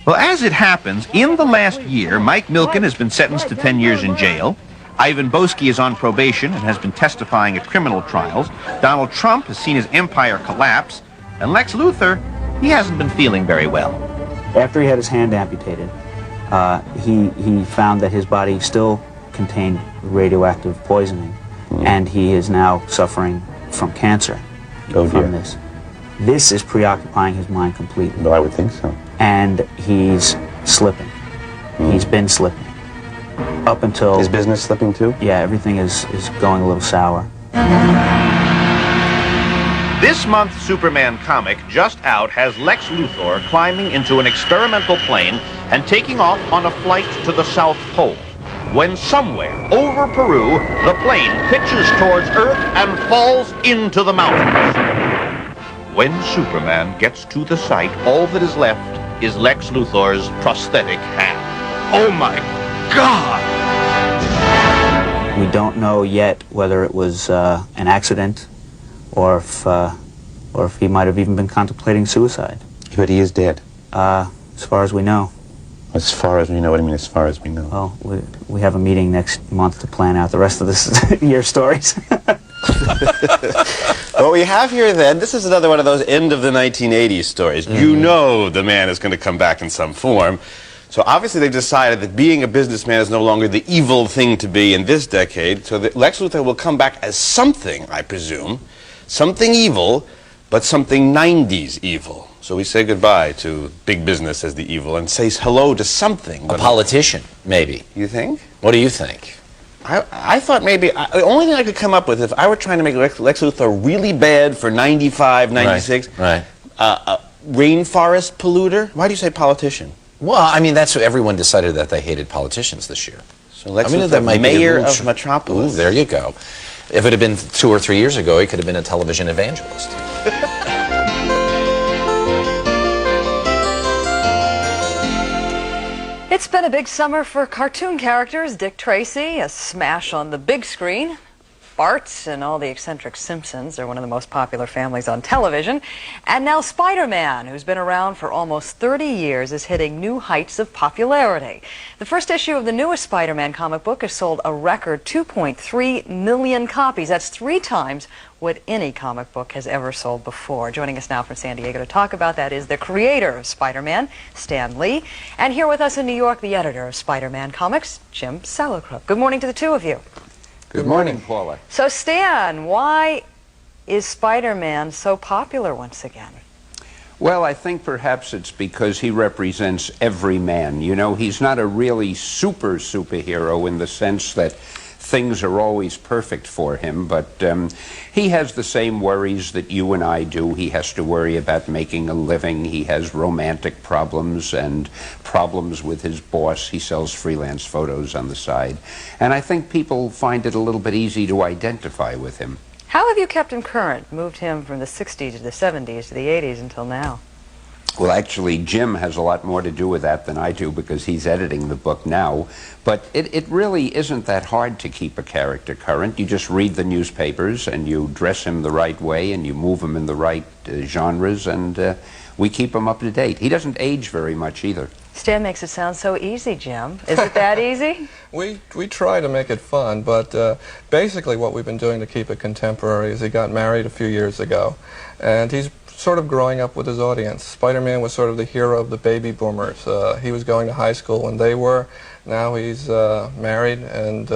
S2: Well, as it happens, in the last year, Mike Milken has been sentenced to 10 years in jail. Ivan Boesky is on probation and has been testifying at criminal trials. Donald Trump has seen his empire collapse. And Lex Luthor, he hasn't been feeling very well.
S3: After he had his hand amputated, he found that his body still contained radioactive poisoning, and he is now suffering from cancer from this. This is preoccupying his mind completely.
S1: No, I would think so.
S3: And he's slipping. He's been slipping. Up until...
S1: Is business slipping too?
S3: Yeah, everything is going a little sour.
S2: This month's Superman comic, just out, has Lex Luthor climbing into an experimental plane and taking off on a flight to the South Pole. When somewhere over Peru, the plane pitches towards Earth and falls into the mountains. When Superman gets to the site, all that is left is Lex Luthor's prosthetic hand. Oh my God!
S3: We don't know yet whether it was an accident or if he might have even been contemplating suicide.
S1: But he is dead.
S3: As far as we know.
S1: As far as we know? What do you mean, as far as we know?
S3: Well, we have a meeting next month to plan out the rest of this year's stories.
S1: What we have here then, this is another one of those end of the 1980s stories. You know the man is going to come back in some form. So obviously they've decided that being a businessman is no longer the evil thing to be in this decade, so that Lex Luthor will come back as something, I presume, something evil, but something 90s evil. So we say goodbye to big business as the evil and say hello to something.
S34: A politician, maybe.
S1: You think?
S34: What do you think?
S1: I thought maybe, the only thing I could come up with, if I were trying to make Lex Luthor really bad for 95, 96,
S34: right.
S1: Rainforest polluter? Why do you say politician?
S34: Well, I mean, that's what everyone decided that they hated politicians this year.
S1: So Lex Luthor, mayor of Metropolis.
S34: Ooh, there you go. If it had been 2 or 3 years ago, he could have been a television evangelist.
S8: It's been a big summer for cartoon characters. Dick Tracy, a smash on the big screen. Bart and all the eccentric Simpsons. They're one of the most popular families on television. And now Spider-Man, who's been around for almost 30 years, is hitting new heights of popularity. The first issue of the newest Spider-Man comic book has sold a record 2.3 million copies. That's 3 times what any comic book has ever sold before. Joining us now from San Diego to talk about that is the creator of Spider-Man, Stan Lee. And here with us in New York, the editor of Spider-Man Comics, Jim Salicrup. Good morning to the two of you.
S1: Good morning, Paula.
S8: So Stan, why is Spider-Man so popular once again?
S5: Well, I think perhaps it's because he represents every man. You know, he's not a really superhero in the sense that things are always perfect for him, but he has the same worries that you and I do. He has to worry about making a living. He has romantic problems and problems with his boss. He sells freelance photos on the side. And I think people find it a little bit easy to identify with him.
S8: How have you kept him current, moved him from the 60s to the 70s to the 80s until now?
S5: Well, actually, Jim has a lot more to do with that than I do because he's editing the book now. But it really isn't that hard to keep a character current. You just read the newspapers and you dress him the right way and you move him in the right genres, and we keep him up to date. He doesn't age very much either.
S8: Stan makes it sound so easy, Jim. Is it that easy?
S6: We try to make it fun, but basically what we've been doing to keep it contemporary is he got married a few years ago, and he's sort of growing up with his audience. Spider-Man was sort of the hero of the baby boomers. He was going to high school when they were. Now he's married and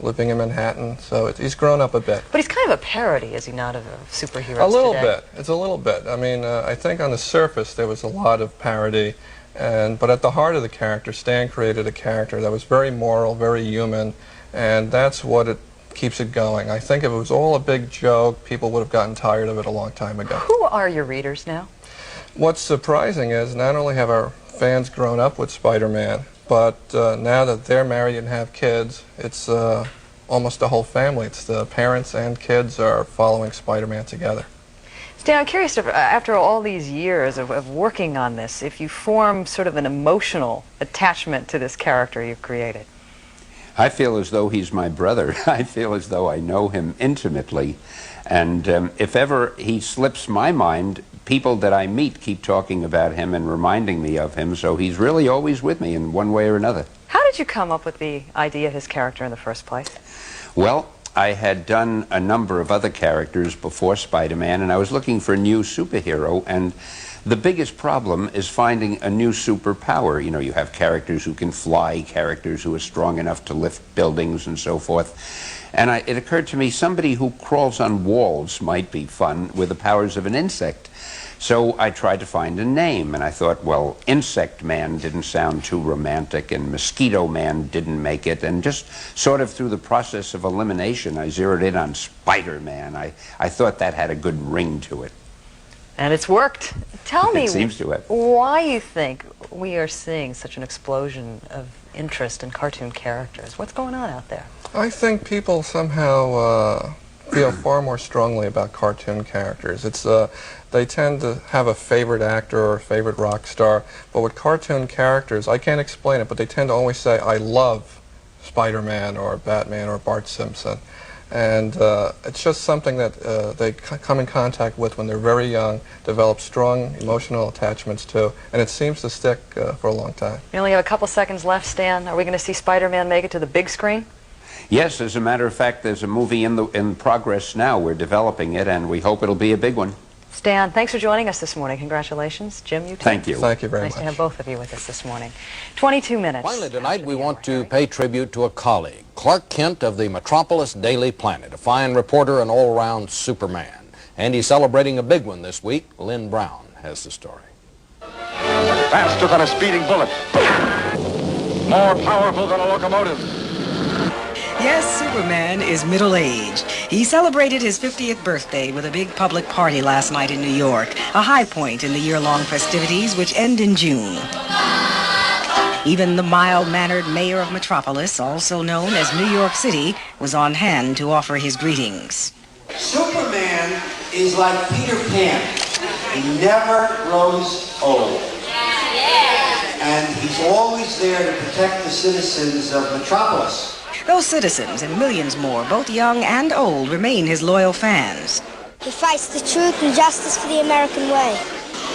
S6: living in Manhattan, so he's grown up a bit.
S8: But he's kind of a parody, is he not, of superheroes
S6: A little
S8: today?
S6: bit. It's a little bit. I mean, I think on the surface there was a lot of parody, but at the heart of the character, Stan created a character that was very moral, very human, and that's what it keeps it going. I think if it was all a big joke, people would have gotten tired of it a long time ago.
S8: Who are your readers now?
S6: What's surprising is not only have our fans grown up with Spider-Man, but now that they're married and have kids, it's almost a whole family. It's the parents and kids are following Spider-Man together.
S8: Stan, I'm curious, if, after all these years of working on this, if you form sort of an emotional attachment to this character you've created.
S5: I feel as though he's my brother. I feel as though I know him intimately. And if ever he slips my mind, people that I meet keep talking about him and reminding me of him, so he's really always with me in one way or another.
S8: How did you come up with the idea of his character in the first place?
S5: Well, I had done a number of other characters before Spider-Man, and I was looking for a new superhero, and the biggest problem is finding a new superpower. You know, you have characters who can fly, characters who are strong enough to lift buildings and so forth. And it occurred to me somebody who crawls on walls might be fun with the powers of an insect. So I tried to find a name, and I thought, well, Insect Man didn't sound too romantic, and Mosquito Man didn't make it, and just sort of through the process of elimination, I zeroed in on Spider-Man. I thought that had a good ring to it.
S8: And it's worked. Tell me
S5: It seems to have.
S8: why you think we are seeing such an explosion of interest in cartoon characters. What's going on out there?
S6: I think people somehow feel far more strongly about cartoon characters. They tend to have a favorite actor or a favorite rock star, but with cartoon characters, I can't explain it, but they tend to always say, I love Spider-Man or Batman or Bart Simpson. And it's just something that they come in contact with when they're very young, develop strong emotional attachments to, and it seems to stick for a long time.
S8: We only have a couple seconds left, Stan. Are we going to see Spider-Man make it to the big screen?
S5: Yes, as a matter of fact, there's a movie in progress now. We're developing it, and we hope it'll be a big one.
S8: Stan, thanks for joining us this morning. Congratulations. Jim, you too.
S5: Thank you.
S6: Thank you very
S8: nice
S6: much.
S8: to have both of you with us this morning. 22 minutes.
S14: Finally tonight, we want to pay tribute to a colleague, Clark Kent of the Metropolis Daily Planet, a fine reporter and all-round Superman. And he's celebrating a big one this week. Lynn Brown has the story.
S9: Faster than a speeding bullet. More powerful than a locomotive.
S10: Yes, Superman is middle-aged. He celebrated his 50th birthday with a big public party last night in New York, a high point in the year-long festivities which end in June. Even the mild-mannered mayor of Metropolis, also known as New York City, was on hand to offer his greetings.
S12: Superman is like Peter Pan. He never grows old. And he's always there to protect the citizens of Metropolis.
S10: Those citizens and millions more, both young and old, remain his loyal fans.
S18: He fights the truth and justice for the American way.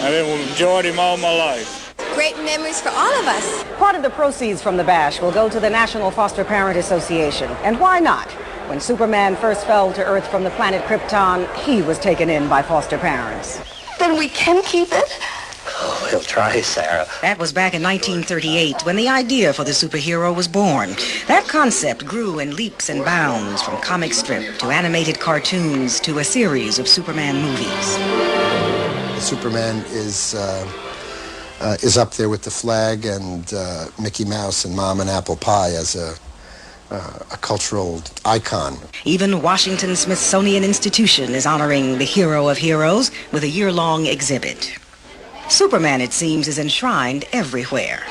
S23: I've enjoyed him all my life.
S18: Great memories for all of us.
S10: Part of the proceeds from the bash will go to the National Foster Parent Association. And why not? When Superman first fell to Earth from the planet Krypton, he was taken in by foster parents.
S18: Then we can keep it?
S12: Oh, we'll try, Sarah.
S10: That was back in 1938 when the idea for the superhero was born. That concept grew in leaps and bounds from comic strip to animated cartoons to a series of Superman movies.
S24: It's
S33: Superman is up there with the flag and Mickey Mouse and Mom and Apple Pie as a cultural icon.
S10: Even Washington Smithsonian Institution is honoring the hero of heroes with a year-long exhibit. Superman, it seems, is enshrined everywhere.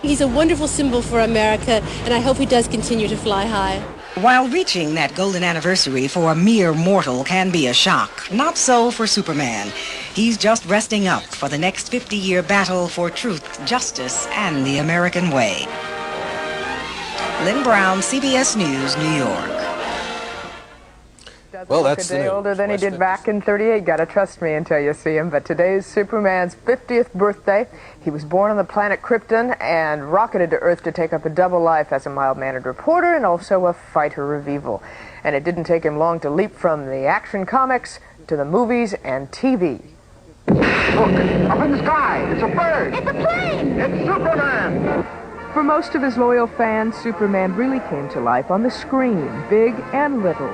S22: He's a wonderful symbol for America, and I hope he does continue to fly high.
S10: While reaching that golden anniversary for a mere mortal can be a shock, not so for Superman. He's just resting up for the next 50-year battle for truth, justice, and the American way. Lynn Brown, CBS News, New York.
S14: Well, that's
S4: a day older than he did back in '38. Gotta trust me until you see him. But today's Superman's 50th birthday. He was born on the planet Krypton and rocketed to Earth to take up a double life as a mild-mannered reporter and also a fighter of evil. And it didn't take him long to leap from the action comics to the movies and TV.
S9: Look, up in the sky, it's a bird.
S18: It's a plane!
S9: It's Superman.
S4: For most of his loyal fans, Superman really came to life on the screen, big and little.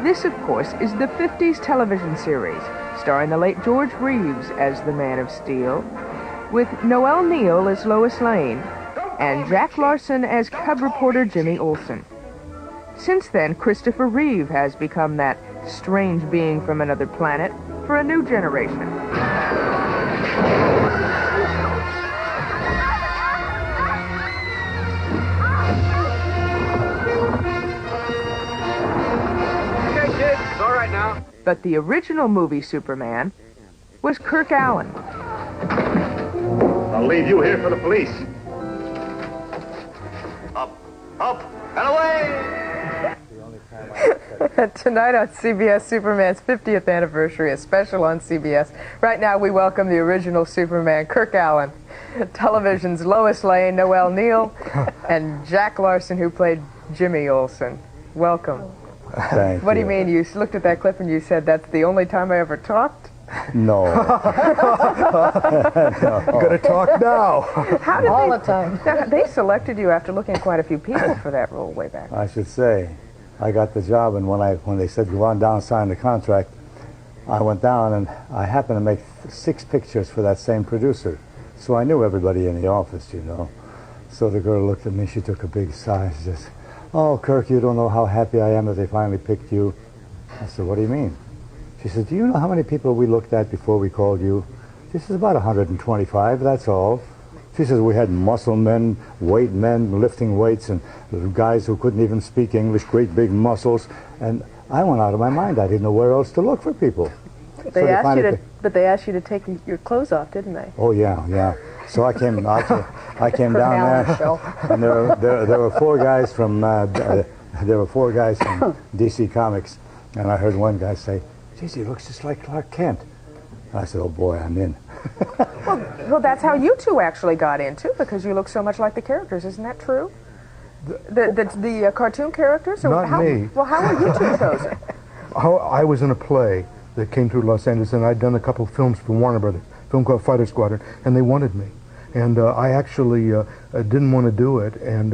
S4: This, of course, is the 50s television series, starring the late George Reeves as the Man of Steel, with Noel Neill as Lois Lane, and Jack Larson as cub reporter Jimmy Olsen. Since then, Christopher Reeve has become that strange being from another planet for a new generation. But the original movie Superman was Kirk Alyn.
S9: I'll leave you here for the police. Up, and away!
S4: Tonight on CBS, Superman's 50th anniversary, a special on CBS. Right now we welcome the original Superman, Kirk Alyn, television's Lois Lane, Noel Neill, and Jack Larson, who played Jimmy Olsen. Welcome.
S11: Thank
S4: What do you mean? You looked at that clip and you said, that's the only time I ever talked?
S11: No.
S4: I'm
S11: gonna talk now.
S4: How did
S11: All
S4: they,
S11: the time.
S4: They selected you after looking at quite a few people for that role way back.
S11: I should say, I got the job, and when they said go on down, sign the contract, I went down and I happened to make 6 pictures for that same producer. So I knew everybody in the office, you know. So the girl looked at me, she took a big sigh, she says, "Oh, Kirk, you don't know how happy I am that they finally picked you." I said, "What do you mean?" She said, "Do you know how many people we looked at before we called you?" She says, "About 125, that's all." She says, "We had muscle men, weight men, lifting weights, and guys who couldn't even speak English, great big muscles." And I went out of my mind. I didn't know where else to look for people.
S4: But they asked you to take your clothes off, didn't they?
S11: Oh, yeah. So I came down there, and there were 4 guys from DC Comics, and I heard one guy say, "Geez, he looks just like Clark Kent." And I said, "Oh boy, I'm in."
S4: Well, that's how you two actually got in too, because you look so much like the characters. Isn't that true? The cartoon characters?
S13: Not me.
S4: Well, how were you two chosen?
S13: I was in a play that came through Los Angeles, and I'd done a couple of films for Warner Brothers, a film called Fighter Squadron, and they wanted me. And I actually didn't want to do it,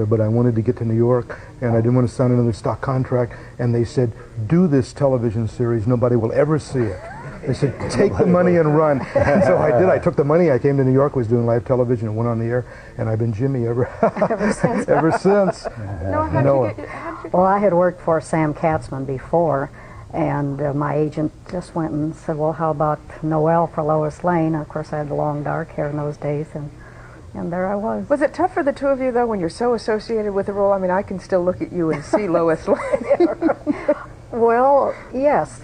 S13: but I wanted to get to New York, and I didn't want to sign another stock contract, and they said, "Do this television series, nobody will ever see it." They said, "Take the money and run." So I did. I took the money, I came to New York, was doing live television, and went on the air, and I've been Jimmy ever since. Ever since.
S17: Well, I had worked for Sam Katzman before, and my agent just went and said, "Well, how about Noel for Lois Lane?" Of course, I had the long dark hair in those days, and there I was.
S4: Was it tough for the two of you, though, when you're so associated with the role? I mean, I can still look at you and see Lois Lane.
S17: Well, yes.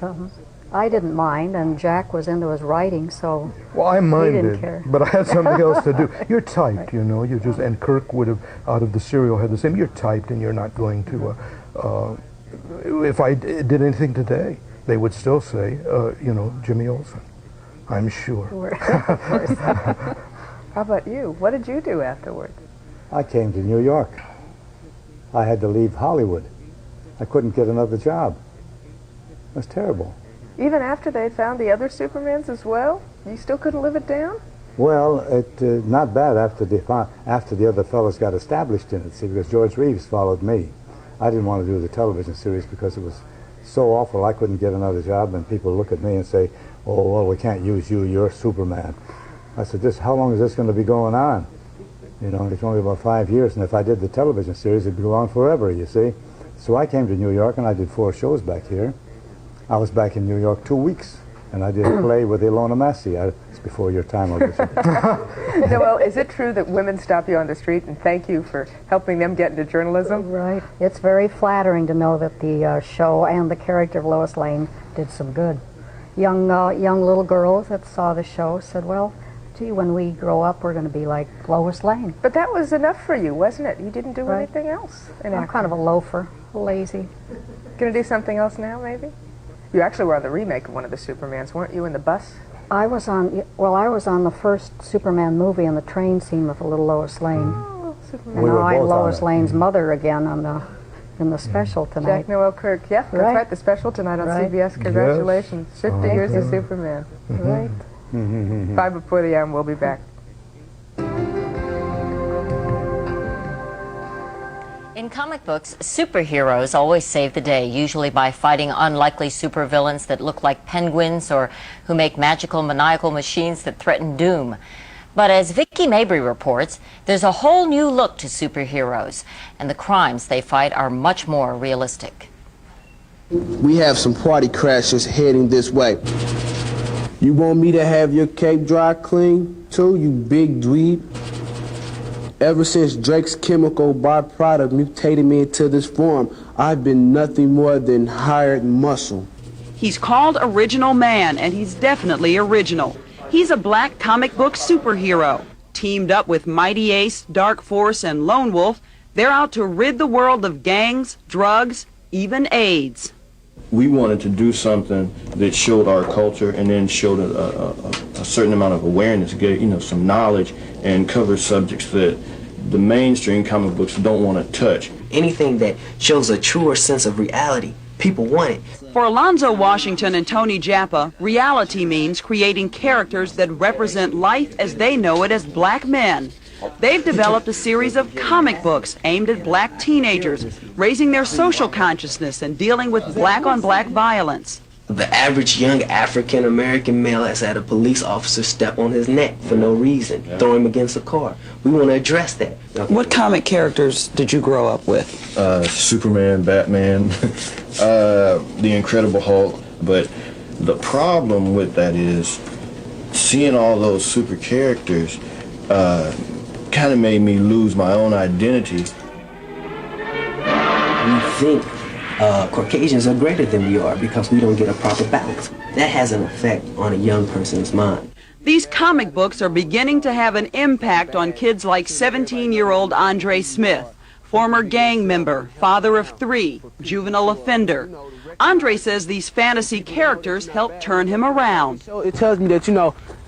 S17: I didn't mind, and Jack was into his writing, so
S13: well, I
S17: he
S13: minded,
S17: didn't care.
S13: but I had something else to do. You're typed, you know. You just and Kirk would have, out of the serial, had the same. You're typed, and you're not going to. If I did anything today, they would still say, you know, Jimmy Olsen. I'm sure.
S4: How about you? What did you do afterwards?
S11: I came to New York. I had to leave Hollywood. I couldn't get another job. It was terrible.
S4: Even after they found the other Supermans as well? You still couldn't live it down?
S11: Well, not bad after the other fellows got established in it, see, because George Reeves followed me. I didn't want to do the television series because it was so awful I couldn't get another job, and people look at me and say, oh, well, we can't use you, you're Superman. I said, how long is this going to be going on? You know, it's only about 5 years, and if I did the television series, it'd go on forever, you see. So I came to New York, and I did 4 shows back here. I was back in New York 2 weeks, and I did a play with Ilona Massey. It's before your time, obviously.
S4: Noel, is it true that women stop you on the street and thank you for helping them get into journalism?
S17: Right. It's very flattering to know that the show and the character of Lois Lane did some good. Young little girls that saw the show said, well, gee, when we grow up, we're going to be like Lois Lane.
S4: But that was enough for you, wasn't it? You didn't do anything else in acting.
S17: I'm kind of a loafer, lazy.
S4: Going to do something else now, maybe? You actually were on the remake of one of the Supermans, weren't you, in the bus?
S17: I was on the first Superman movie in the train scene with a little Lois Lane.
S4: Oh, Superman.
S17: And now I'm Lois Lane's mother again in the special tonight.
S4: Jack Noel Kirk, yeah, that's right, the special tonight on CBS. Congratulations.
S11: Yes.
S4: 50 years of Superman.
S17: Right.
S4: 5 before the hour, we'll be back.
S7: In comic books, superheroes always save the day, usually by fighting unlikely supervillains that look like penguins or who make magical maniacal machines that threaten doom. But as Vicki Mabry reports, there's a whole new look to superheroes, and the crimes they fight are much more realistic.
S15: We have some party crashers heading this way. You want me to have your cape dry clean too, you big dweeb? Ever since Drake's chemical byproduct mutated me into this form, I've been nothing more than hired muscle.
S19: He's called Original Man, and he's definitely original. He's a black comic book superhero. Teamed up with Mighty Ace, Dark Force, and Lone Wolf, they're out to rid the world of gangs, drugs, even AIDS.
S20: We wanted to do something that showed our culture and then showed a certain amount of awareness, get some knowledge, and cover subjects that the mainstream comic books don't want to touch.
S21: Anything that shows a truer sense of reality, people want it.
S19: For Alonzo Washington and Tony Japa, reality means creating characters that represent life as they know it as black men. They've developed a series of comic books aimed at black teenagers, raising their social consciousness and dealing with black-on-black violence.
S21: The average young African-American male has had a police officer step on his neck for no reason, throw him against a car. We want to address that.
S19: What comic characters did you grow up with?
S20: Superman, Batman, the Incredible Hulk. But the problem with that is seeing all those super characters kind of made me lose my own identity.
S21: We think Caucasians are greater than we are because we don't get a proper balance. That has an effect on a young person's mind.
S19: These comic books are beginning to have an impact on kids like 17-year-old Andre Smith, former gang member, father of 3, juvenile offender. Andre says these fantasy characters help turn him around.
S15: It tells me that,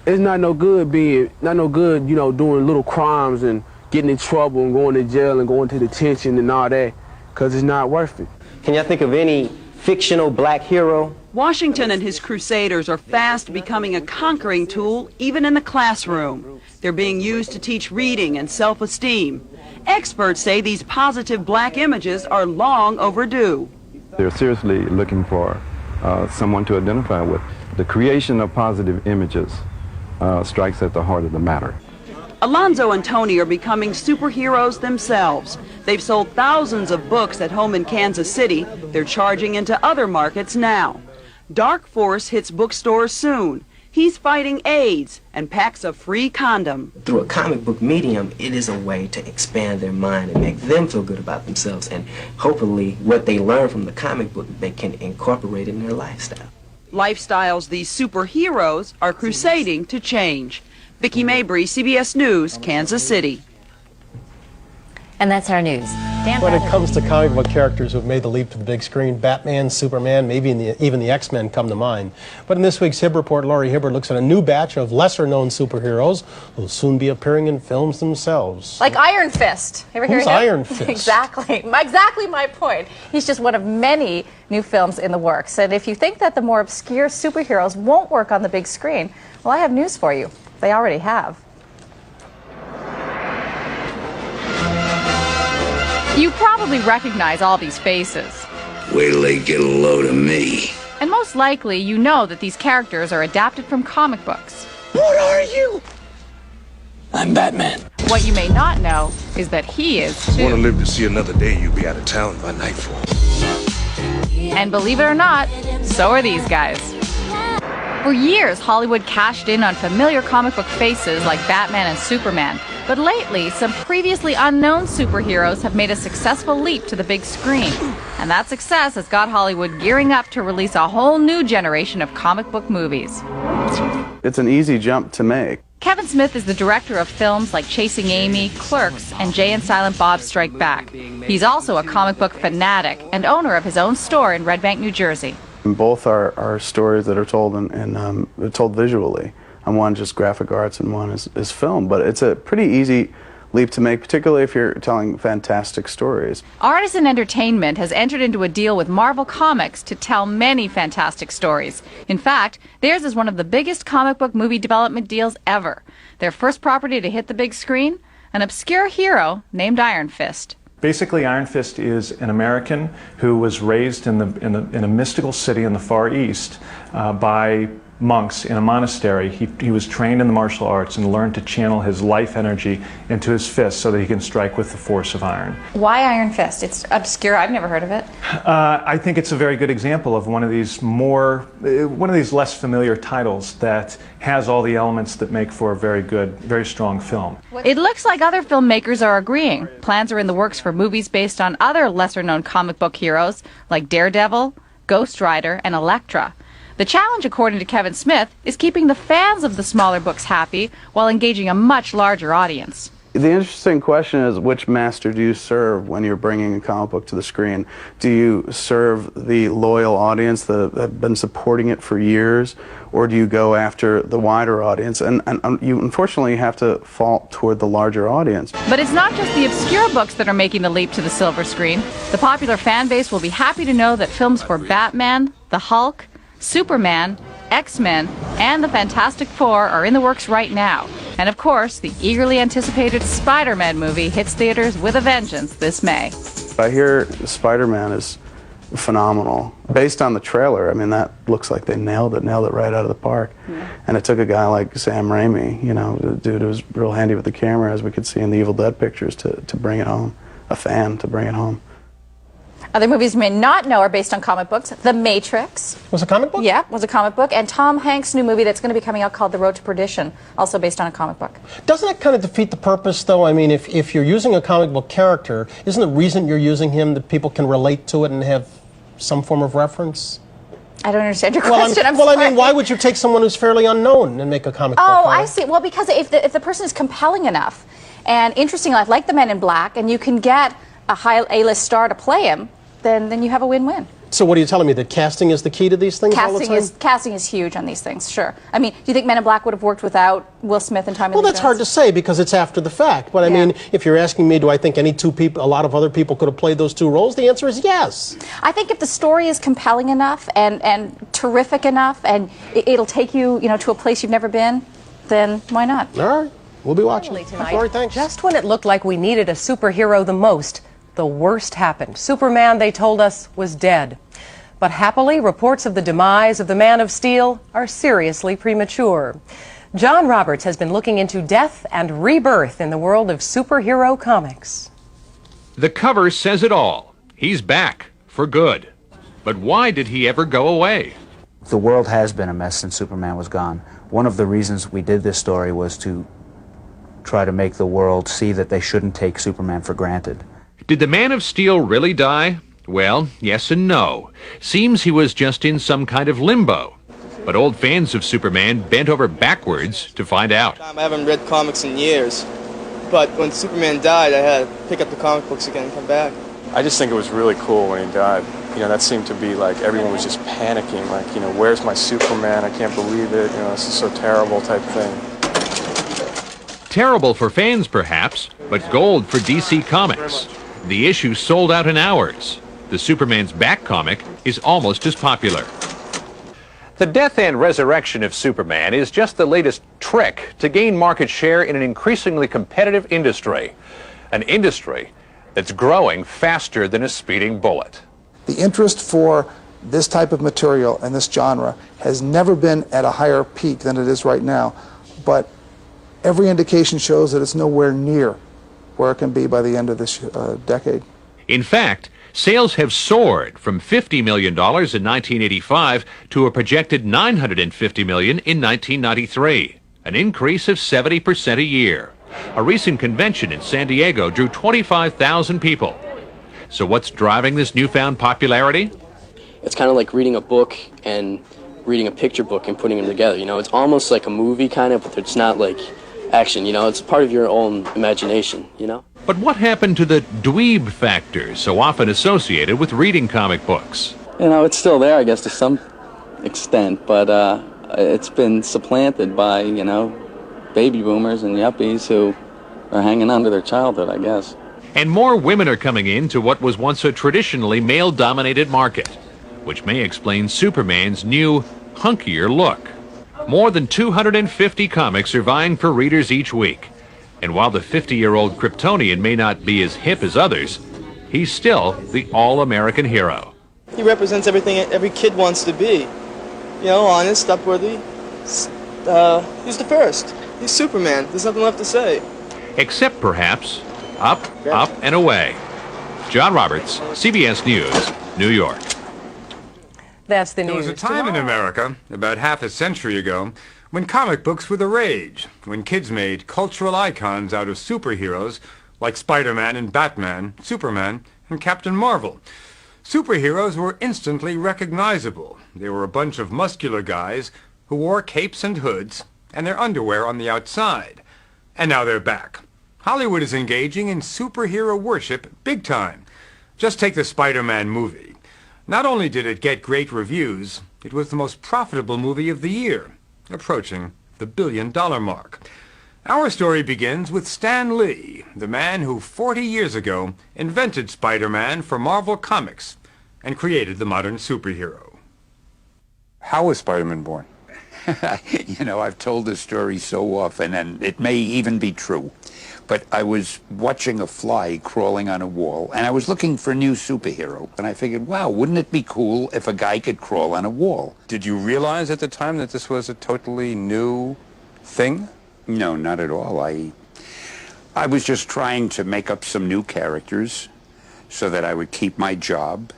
S15: it's not no good doing little crimes and getting in trouble and going to jail and going to detention and all that, because it's not worth it.
S21: Can y'all think of any fictional black hero?
S19: Washington and his Crusaders are fast becoming a conquering tool even in the classroom. They're being used to teach reading and self-esteem. Experts say these positive black images are long overdue.
S24: They're seriously looking for someone to identify with. The creation of positive images strikes at the heart of the matter.
S19: Alonzo and Tony are becoming superheroes themselves. They've sold thousands of books at home in Kansas City. They're charging into other markets now. Dark Force hits bookstores soon. He's fighting AIDS and packs a free condom.
S21: Through a comic book medium, it is a way to expand their mind and make them feel good about themselves, and hopefully what they learn from the comic book they can incorporate in their lifestyle.
S19: Lifestyles these superheroes are crusading to change. Vicki Mabry, CBS News, Kansas City.
S7: And that's our news. Dan
S25: when it comes to comic book characters who have made the leap to the big screen, Batman, Superman, maybe even the X-Men come to mind. But in this week's Hibb Report, Laurie Hibbert looks at a new batch of lesser-known superheroes who will soon be appearing in films themselves.
S26: Like Iron Fist. Ever hear
S25: Who's
S26: him?
S25: Iron Fist?
S26: Exactly my point. He's just one of many new films in the works. And if you think that the more obscure superheroes won't work on the big screen, well, I have news for you. They already have. You probably recognize all these faces.
S27: Wait till they get a load of me.
S1: And most likely, you know that these characters are adapted from comic books.
S2: What are you? I'm Batman.
S1: What you may not know is that he is too.
S3: Want to live to see another day, you'll be out of town by nightfall.
S1: And believe it or not, so are these guys. For years, Hollywood cashed in on familiar comic book faces like Batman and Superman. But lately, some previously unknown superheroes have made a successful leap to the big screen. And that success has got Hollywood gearing up to release a whole new generation of comic book movies.
S5: It's an easy jump to make.
S1: Kevin Smith is the director of films like Chasing Amy, Clerks, and Jay and Silent Bob Strike Back. He's also a comic book fanatic and owner of his own store in Red Bank, New Jersey.
S5: Both are stories that are told told visually. And one just graphic arts and one is film. But it's a pretty easy leap to make, particularly if you're telling fantastic stories.
S1: Artisan Entertainment has entered into a deal with Marvel Comics to tell many fantastic stories. In fact, theirs is one of the biggest comic book movie development deals ever. Their first property to hit the big screen, an obscure hero named Iron Fist.
S6: Basically, Iron Fist is an American who was raised in a mystical city in the Far East by monks in a monastery. He was trained in the martial arts and learned to channel his life energy into his fist so that he can strike with the force of iron.
S1: Why Iron Fist? It's obscure. I've never heard of it.
S6: I think it's a very good example of one of these less familiar titles that has all the elements that make for a very good, very strong film.
S1: It looks like other filmmakers are agreeing. Plans are in the works for movies based on other lesser-known comic book heroes like Daredevil, Ghost Rider, and Elektra. The challenge, according to Kevin Smith, is keeping the fans of the smaller books happy while engaging a much larger audience.
S5: The interesting question is, which master do you serve when you're bringing a comic book to the screen? Do you serve the loyal audience that have been supporting it for years, or do you go after the wider audience? And you unfortunately have to fall toward the larger audience.
S1: But it's not just the obscure books that are making the leap to the silver screen. The popular fan base will be happy to know that films for Batman, the Hulk, Superman, X-Men, and the Fantastic Four are in the works right now. And of course, the eagerly anticipated Spider-Man movie hits theaters with a vengeance this May.
S5: I hear Spider-Man is phenomenal. Based on the trailer, I mean, that looks like they nailed it right out of the park. Yeah. And it took a guy like Sam Raimi, you know, the dude who was real handy with the camera, as we could see in the Evil Dead pictures, to bring it home. A fan to bring it home.
S26: Other movies you may not know are based on comic books. The Matrix.
S25: Was a comic book?
S26: Yeah, was a comic book. And Tom Hanks' new movie that's going to be coming out called The Road to Perdition, also based on a comic book.
S25: Doesn't that kind of defeat the purpose, though? I mean, if you're using a comic book character, isn't the reason you're using him that people can relate to it and have some form of reference?
S26: I don't understand your question.
S25: I mean, why would you take someone who's fairly unknown and make a comic book?
S26: Oh, I see. Well, because if the person is compelling enough and interesting enough, like the Men in Black, and you can get a high A-list star to play him, then you have a win-win.
S25: So what are you telling me, that casting is the key to these things all the time?
S26: Casting is huge on these things, sure. I mean, do you think Men in Black would have worked without Will Smith and Tommy Lee Jones?
S25: Well, that's hard to say because it's after the fact. But I mean, if you're asking me, do I think any two people, a lot of other people could have played those two roles, the answer is yes.
S26: I think if the story is compelling enough and terrific enough and it'll take you, to a place you've never been, then why not?
S25: All right. We'll be watching.
S8: Lori, thanks. Just when it looked like we needed a superhero the most, the worst happened. Superman, they told us, was dead. But happily, reports of the demise of the Man of Steel are seriously premature. John Roberts has been looking into death and rebirth in the world of superhero comics.
S16: The cover says it all. He's back, for good. But why did he ever go away?
S27: The world has been a mess since Superman was gone. One of the reasons we did this story was to try to make the world see that they shouldn't take Superman for granted.
S16: Did the Man of Steel really die? Well, yes and no. Seems he was just in some kind of limbo. But old fans of Superman bent over backwards to find out.
S28: I haven't read comics in years, but when Superman died, I had to pick up the comic books again and come back.
S29: I just think it was really cool when he died. That seemed to be like everyone was just panicking, like, where's my Superman? I can't believe it. This is so terrible type thing.
S16: Terrible for fans, perhaps, but gold for DC Comics. The issue sold out in hours. The Superman's Back comic is almost as popular. The death and resurrection of Superman is just the latest trick to gain market share in an increasingly competitive industry. An industry that's growing faster than a speeding bullet.
S30: The interest for
S9: this type of material and this genre has never been at a higher peak than it is right now, but every indication shows that it's nowhere near where it can be by the end of this decade.
S16: In fact, sales have soared from $50 million in 1985 to a projected $950 million in 1993, an increase of 70% a year. A recent convention in San Diego drew 25,000 people. So what's driving this newfound popularity?
S21: It's kind of like reading a book and reading a picture book and putting them together. You know, it's almost like a movie kind of, but it's not like action, you know, it's part of your own imagination, you know?
S16: But what happened to the dweeb factor so often associated with reading comic books?
S10: You know, it's still there, I guess, to some extent, but it's been supplanted by, you know, baby boomers and yuppies who are hanging on to their childhood, I guess.
S16: And more women are coming into what was once a traditionally male-dominated market, which may explain Superman's new, hunkier look. More than 250 comics are vying for readers each week. And while the 50-year-old Kryptonian may not be as hip as others, he's still the all-American hero.
S28: He represents everything every kid wants to be. You know, honest, upworthy. He's the first. He's Superman. There's nothing left to say.
S16: Except perhaps, up, up, and away. John Roberts, CBS News, New York.
S8: That's the news.
S11: There was a time in America, about half a century ago, when comic books were the rage, when kids made cultural icons out of superheroes like Spider-Man and Batman, Superman, and Captain Marvel. Superheroes were instantly recognizable. They were a bunch of muscular guys who wore capes and hoods and their underwear on the outside. And now they're back. Hollywood is engaging in superhero worship big time. Just take the Spider-Man movie. Not only did it get great reviews, it was the most profitable movie of the year, approaching the $1 billion mark. Our story begins with Stan Lee, the man who 40 years ago invented Spider-Man for Marvel Comics and created the modern superhero.
S12: How was Spider-Man born?
S13: You know, I've told this story so often, and it may even be true. But I was watching a fly crawling on a wall, and I was looking for a new superhero. And I figured, wow, wouldn't it be cool if a guy could crawl on a wall?
S12: Did you realize at the time that this was a totally new thing?
S13: No, not at all. I was just trying to make up some new characters so that I would keep my job,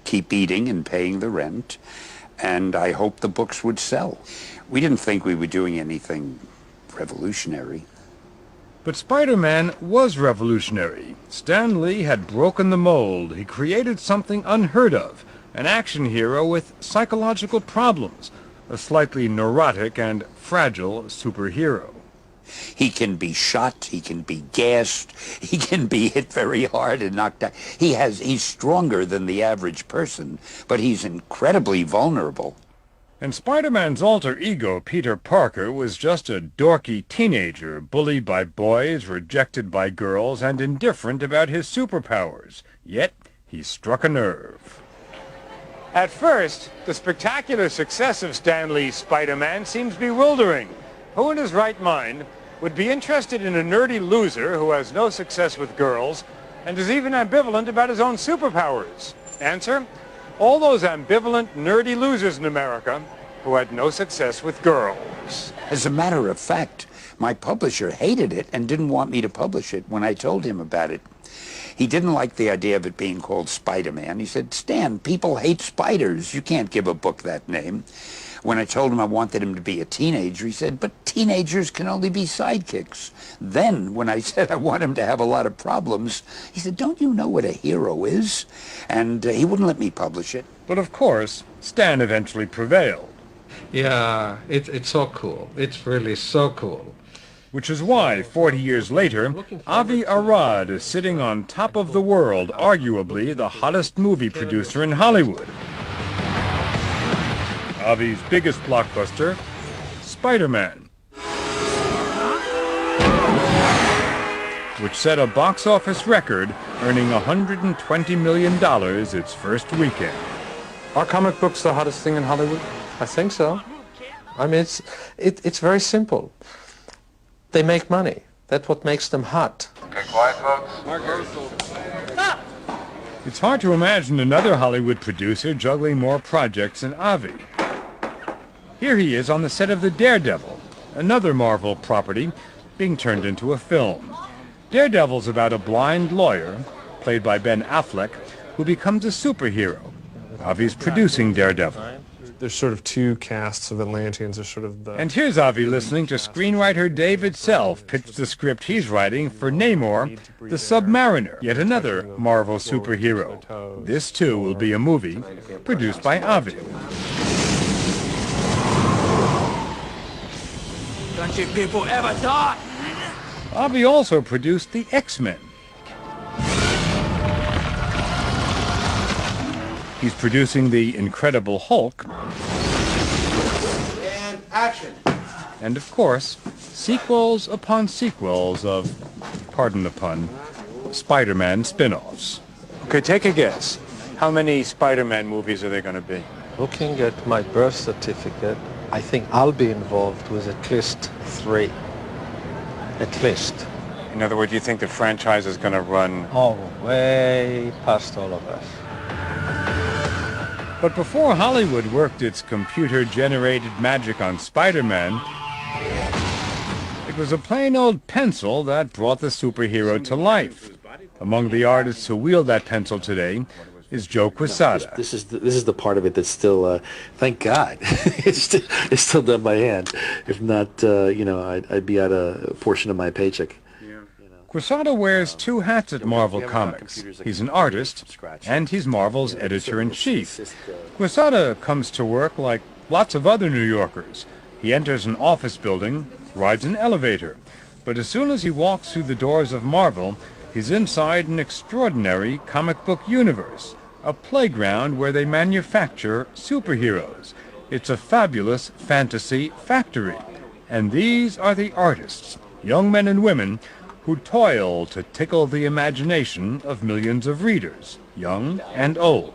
S13: keep eating and paying the rent, and I hoped the books would sell. We didn't think we were doing anything revolutionary.
S11: But Spider-Man was revolutionary. Stan Lee had broken the mold. He created something unheard of, an action hero with psychological problems, a slightly neurotic and fragile superhero.
S13: He can be shot, he can be gassed, he can be hit very hard and knocked out. He's stronger than the average person, but he's incredibly vulnerable.
S11: And Spider-Man's alter ego, Peter Parker, was just a dorky teenager, bullied by boys, rejected by girls, and indifferent about his superpowers. Yet, he struck a nerve. At first, the spectacular success of Stan Lee's Spider-Man seems bewildering. Who in his right mind would be interested in a nerdy loser who has no success with girls and is even ambivalent about his own superpowers? Answer: all those ambivalent, nerdy losers in America who had no success with girls.
S13: As a matter of fact, my publisher hated it and didn't want me to publish it when I told him about it. He didn't like the idea of it being called Spider-Man. He said, Stan, people hate spiders. You can't give a book that name. When I told him I wanted him to be a teenager, he said, but teenagers can only be sidekicks. Then, when I said I want him to have a lot of problems, he said, don't you know what a hero is? And he wouldn't let me publish it.
S11: But of course, Stan eventually prevailed.
S14: Yeah, it's so cool. It's really so cool.
S11: Which is why, 40 years later, Avi Arad is sitting on top of the world, arguably the hottest movie producer in Hollywood. Avi's biggest blockbuster, Spider-Man, which set a box office record, earning $120 million its first weekend.
S29: Are comic books the hottest thing in Hollywood? I think so. I mean, it's very simple. They make money. That's what makes them hot.
S12: Okay, quiet, folks.
S11: It's It's hard to imagine another Hollywood producer juggling more projects than Avi. Here he is on the set of The Daredevil, another Marvel property being turned into a film. Daredevil's about a blind lawyer, played by Ben Affleck, who becomes a superhero. Avi's producing Daredevil.
S4: There's sort of two casts of Atlanteans. There's sort of the...
S11: And here's Avi listening to screenwriter David Self pitch the script he's writing for Namor, the Submariner, yet another Marvel superhero. This, too, will be a movie produced by Avi.
S2: Don't you people ever die?
S11: Avi also produced the X-Men. He's producing the Incredible Hulk.
S2: And action.
S11: And of course, sequels upon sequels of, pardon the pun, Spider-Man spin-offs. Okay, take a guess. How many Spider-Man movies are there going to be?
S15: Looking at my birth certificate, I think I'll be involved with at least 3. At least.
S11: In other words, you think the franchise is going to run...
S15: Oh, way past all of us.
S11: But before Hollywood worked its computer-generated magic on Spider-Man, it was a plain old pencil that brought the superhero to life. Among the artists who wield that pencil today is Joe Quesada.
S17: This is the part of it that's still, thank God, it's still done by hand. If not, I'd be out a portion of my paycheck.
S11: Quesada wears 2 hats at Marvel Comics. He's an artist, and he's Marvel's editor-in-chief. Quesada comes to work like lots of other New Yorkers. He enters an office building, rides an elevator, but as soon as he walks through the doors of Marvel, he's inside an extraordinary comic book universe, a playground where they manufacture superheroes. It's a fabulous fantasy factory. And these are the artists, young men and women, who toil to tickle the imagination of millions of readers, young and old.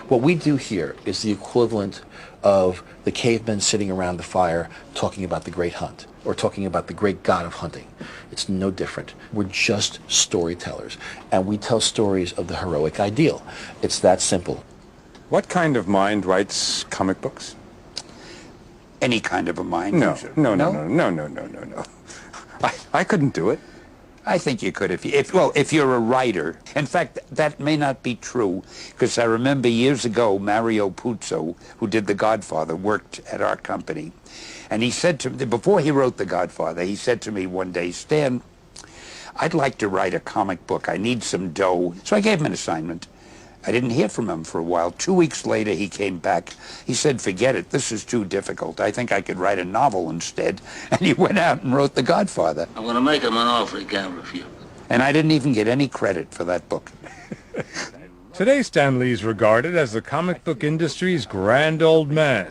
S17: What we do here is the equivalent of the cavemen sitting around the fire talking about the great hunt, or talking about the great god of hunting. It's no different. We're just storytellers, and we tell stories of the heroic ideal. It's that simple.
S12: What kind of mind writes comic books?
S13: Any kind of a mind.
S12: No. I couldn't do it.
S13: I think you could if you're a writer. In fact, that may not be true, because I remember years ago Mario Puzo, who did The Godfather, worked at our company, and he said to me, before he wrote The Godfather, he said to me one day, Stan, I'd like to write a comic book. I need some dough. So I gave him an assignment. I didn't hear from him for a while. 2 weeks later, he came back. He said, forget it. This is too difficult. I think I could write a novel instead. And he went out and wrote The Godfather.
S2: I'm going to make him an offer he can't refuse.
S13: And I didn't even get any credit for that book.
S11: Today, Stan Lee is regarded as the comic book industry's grand old man.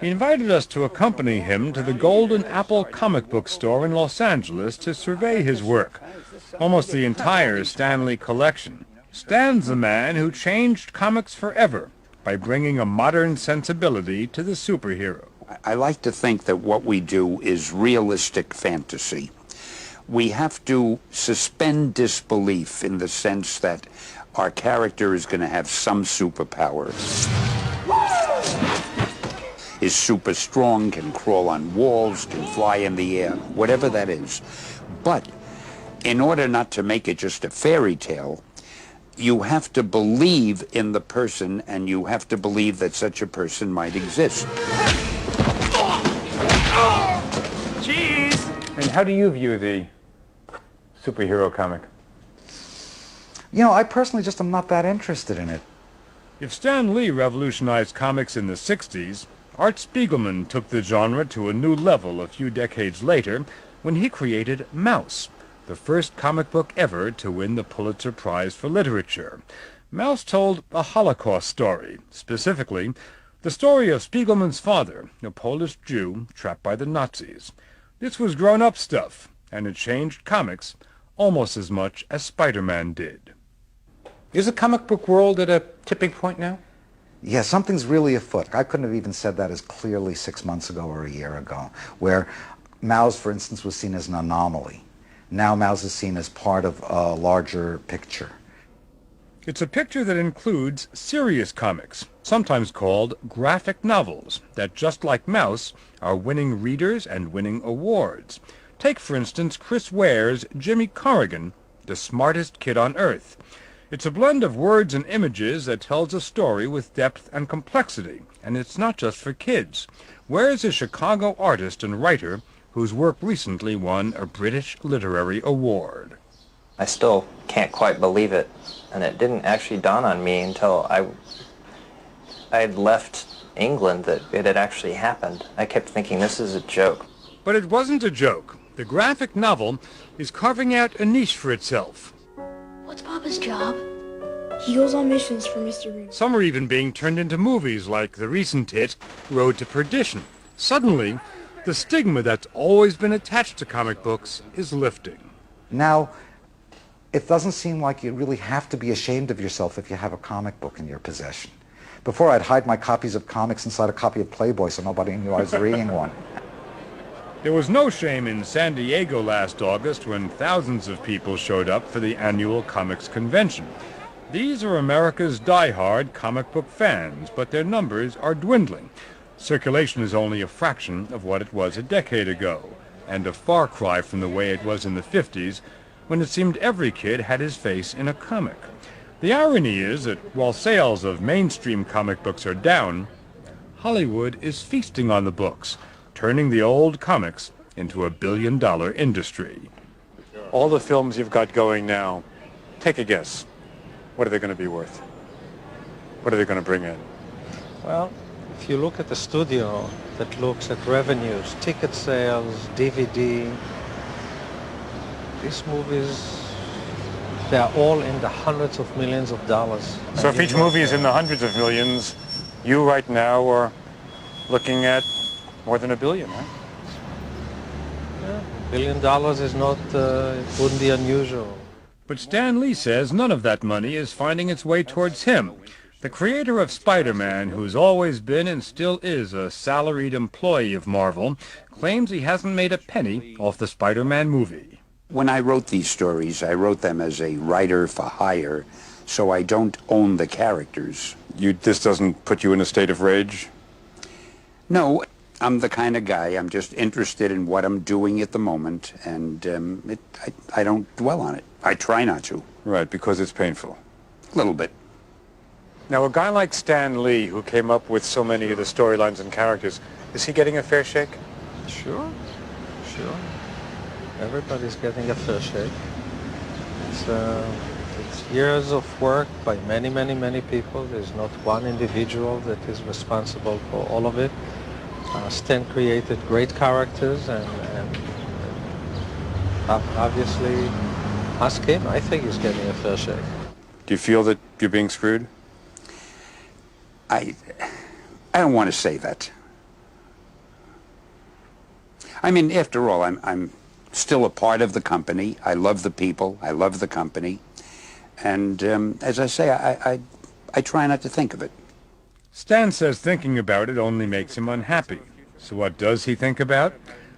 S11: He invited us to accompany him to the Golden Apple comic book store in Los Angeles to survey his work, almost the entire Stan Lee collection. Stan's the man who changed comics forever by bringing a modern sensibility to the superhero.
S13: I like to think that what we do is realistic fantasy. We have to suspend disbelief in the sense that our character is going to have some superpowers. Is super strong, can crawl on walls, can fly in the air, whatever that is. But in order not to make it just a fairy tale, you have to believe in the person, and you have to believe that such a person might exist.
S11: Jeez! And how do you view the superhero comic?
S18: You know, I personally just am not that interested in it.
S11: If Stan Lee revolutionized comics in the 60s, Art Spiegelman took the genre to a new level a few decades later when he created Mouse, the first comic book ever to win the Pulitzer Prize for Literature. Mouse told a Holocaust story, specifically the story of Spiegelman's father, a Polish Jew trapped by the Nazis. This was grown-up stuff, and it changed comics almost as much as Spider-Man did. Is the comic book world at a tipping point now?
S18: Yeah, something's really afoot. I couldn't have even said that as clearly 6 months ago or a year ago, where Mouse, for instance, was seen as an anomaly. Now Mouse is seen as part of a larger picture.
S11: It's a picture that includes serious comics, sometimes called graphic novels, that just like Mouse are winning readers and winning awards. Take, for instance, Chris Ware's Jimmy Corrigan, the smartest kid on earth. It's a blend of words and images that tells a story with depth and complexity, and it's not just for kids. Ware's a Chicago artist and writer whose work recently won a British Literary Award.
S1: I still can't quite believe it, and it didn't actually dawn on me until I had left England that it had actually happened. I kept thinking, this is a joke.
S11: But it wasn't a joke. The graphic novel is carving out a niche for itself.
S3: What's Papa's job? He goes on missions for Mr. Green.
S11: Some are even being turned into movies, like the recent hit, Road to Perdition. Suddenly, the stigma that's always been attached to comic books is lifting.
S18: Now, it doesn't seem like you really have to be ashamed of yourself if you have a comic book in your possession. Before, I'd hide my copies of comics inside a copy of Playboy so nobody knew I was reading one.
S11: There was no shame in San Diego last August when thousands of people showed up for the annual comics convention. These are America's die-hard comic book fans, but their numbers are dwindling. Circulation is only a fraction of what it was a decade ago, and a far cry from the way it was in the 50s, when it seemed every kid had his face in a comic. The irony is that while sales of mainstream comic books are down, Hollywood is feasting on the books, turning the old comics into a billion-dollar industry. All the films you've got going now, take a guess. What are they going to be worth? What are they going to bring in?
S15: Well, if you look at the studio that looks at revenues, ticket sales, DVD, these movies, they are all in the hundreds of millions of dollars.
S11: So if each movie is in the hundreds of millions, you right now are looking at more than $1 billion, right?
S15: Yeah, $1 billion is not, it wouldn't be unusual.
S11: But Stan Lee says none of that money is finding its way towards him. The creator of Spider-Man, who's always been and still is a salaried employee of Marvel, claims he hasn't made a penny off the Spider-Man movie.
S13: When I wrote these stories, I wrote them as a writer for hire, so I don't own the characters.
S11: This doesn't put you in a state of rage?
S13: No, I'm the kind of guy, I'm just interested in what I'm doing at the moment, and I don't dwell on it. I try not to.
S11: Right, because it's painful.
S13: A little bit.
S11: Now, a guy like Stan Lee, who came up with so many of the storylines and characters, is he getting a fair shake?
S15: Sure. Everybody's getting a fair shake. It's years of work by many, many, many people. There's not one individual that is responsible for all of it. Stan created great characters, and obviously, ask him. I think he's getting a fair shake.
S11: Do you feel that you're being screwed?
S13: I don't want to say that. I mean, after all, I'm still a part of the company. I love the people. I love the company. And as I say, I try not to think of it.
S11: Stan says thinking about it only makes him unhappy. So what does he think about?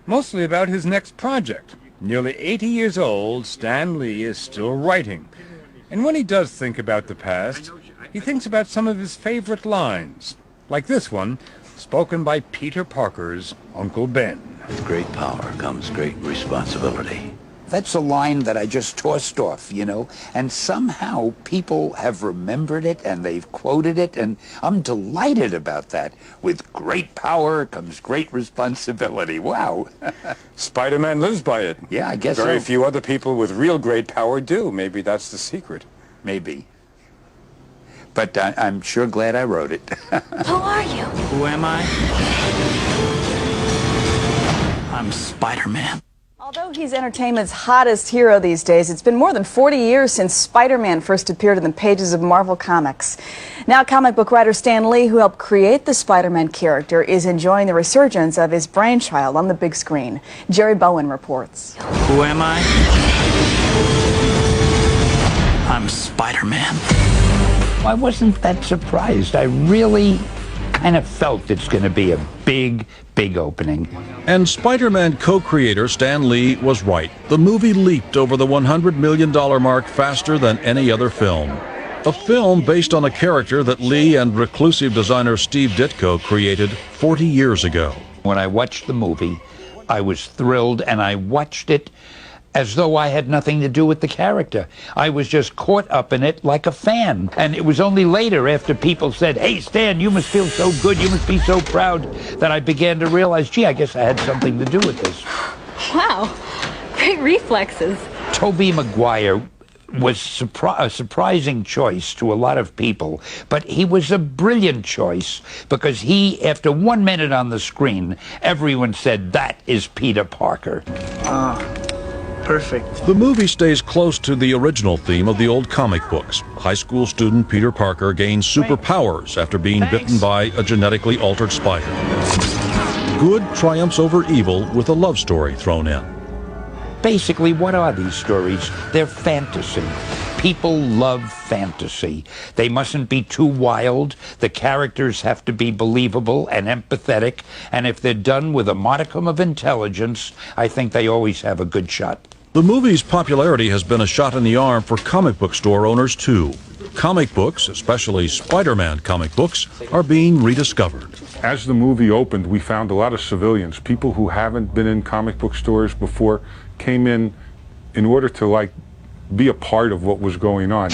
S11: Mostly about his next project. Nearly 80 years old, Stan Lee is still writing. And when he does think about the past, he thinks about some of his favorite lines, like this one, spoken by Peter Parker's Uncle Ben.
S6: With great power comes great responsibility.
S13: That's a line that I just tossed off, you know, and somehow people have remembered it and they've quoted it, and I'm delighted about that. With great power comes great responsibility. Wow.
S11: Spider-Man lives by it.
S13: Yeah, I guess
S11: Very
S13: so.
S11: few other people with real great power do. Maybe that's the secret.
S13: Maybe. But I'm sure glad I wrote it.
S3: Who are you?
S6: Who am I? I'm Spider-Man.
S7: Although he's entertainment's hottest hero these days, it's been more than 40 years since Spider-Man first appeared in the pages of Marvel Comics. Now comic book writer Stan Lee, who helped create the Spider-Man character, is enjoying the resurgence of his brainchild on the big screen. Jerry Bowen reports.
S6: Who am I? I'm Spider-Man.
S13: I wasn't that surprised. I really kind of felt it's going to be a big, big opening.
S19: And Spider-Man co-creator Stan Lee was right. The movie leaped over the $100 million mark faster than any other film. A film based on a character that Lee and reclusive designer Steve Ditko created 40 years ago.
S13: When I watched the movie, I was thrilled, and I watched it as though I had nothing to do with the character. I was just caught up in it like a fan. And it was only later, after people said, "Hey, Stan, you must feel so good, you must be so proud," that I began to realize, gee, I guess I had something to do with this.
S5: Wow, great reflexes.
S13: Tobey Maguire was a surprising choice to a lot of people, but he was a brilliant choice because he, after 1 minute on the screen, everyone said, "That is Peter Parker."
S2: Perfect.
S19: The movie stays close to the original theme of the old comic books. High school student Peter Parker gains superpowers after being bitten by a genetically altered spider. Good triumphs over evil with a love story thrown in.
S13: Basically, what are these stories? They're fantasy. People love fantasy. They mustn't be too wild. The characters have to be believable and empathetic. And if they're done with a modicum of intelligence, I think they always have a good shot.
S19: The movie's popularity has been a shot in the arm for comic book store owners, too. Comic books, especially Spider-Man comic books, are being rediscovered.
S11: As the movie opened, we found a lot of civilians, people who haven't been in comic book stores before, came in order to, like, be a part of what was going on.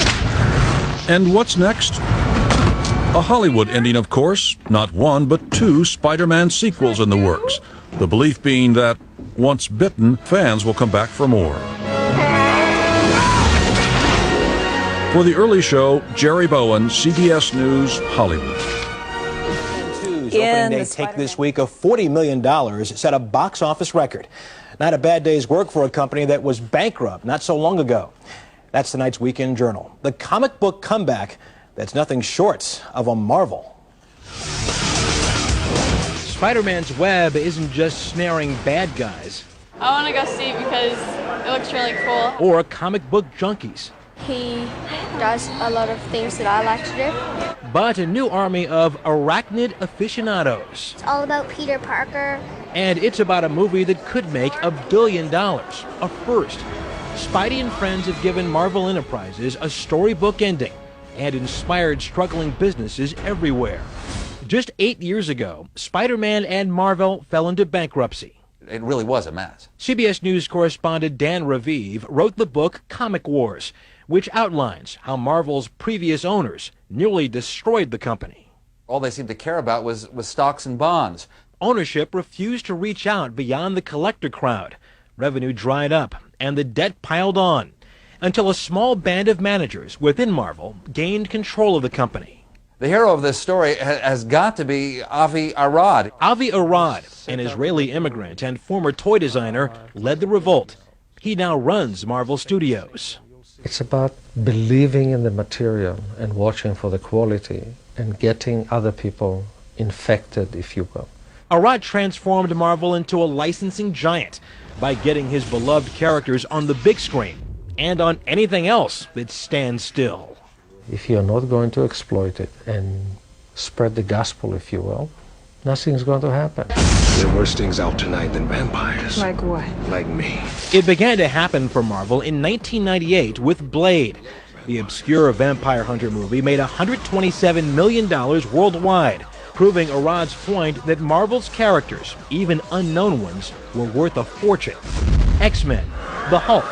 S19: And what's next? A Hollywood ending, of course. Not one, but 2 Spider-Man sequels in the works. The belief being that, once bitten, fans will come back for more. For The Early Show, Jerry Bowen, CBS News, Hollywood.
S9: Opening day take this week of $40 million set a box office record. Not a bad day's work for a company that was bankrupt not so long ago. That's tonight's Weekend Journal. The comic book comeback that's nothing short of a marvel. Spider-Man's web isn't just snaring bad guys.
S5: I want to go see it because it looks really cool.
S9: Or comic book junkies.
S3: He does a lot of things that I like to do.
S9: But a new army of arachnid aficionados.
S3: It's all about Peter Parker.
S9: And it's about a movie that could make $1 billion. A first. Spidey and friends have given Marvel Enterprises a storybook ending and inspired struggling businesses everywhere. Just 8 years ago, Spider-Man and Marvel fell into bankruptcy.
S20: It really was a mess.
S9: CBS News correspondent Dan Raviv wrote the book Comic Wars, which outlines how Marvel's previous owners nearly destroyed the company.
S20: All they seemed to care about was stocks and bonds.
S9: Ownership refused to reach out beyond the collector crowd. Revenue dried up, and the debt piled on, until a small band of managers within Marvel gained control of the company.
S20: The hero of this story has got to be Avi Arad.
S9: Avi Arad, an Israeli immigrant and former toy designer, led the revolt. He now runs Marvel Studios.
S15: It's about believing in the material and watching for the quality and getting other people infected, if you will.
S9: Arad transformed Marvel into a licensing giant by getting his beloved characters on the big screen and on anything else that stands still.
S15: If you're not going to exploit it and spread the gospel, if you will, nothing's going to happen.
S22: There are worse things out tonight than vampires.
S5: Like what?
S22: Like me.
S9: It began to happen for Marvel in 1998 with Blade. The obscure vampire hunter movie made $127 million worldwide, proving Arad's point that Marvel's characters, even unknown ones, were worth a fortune. X-Men, the Hulk,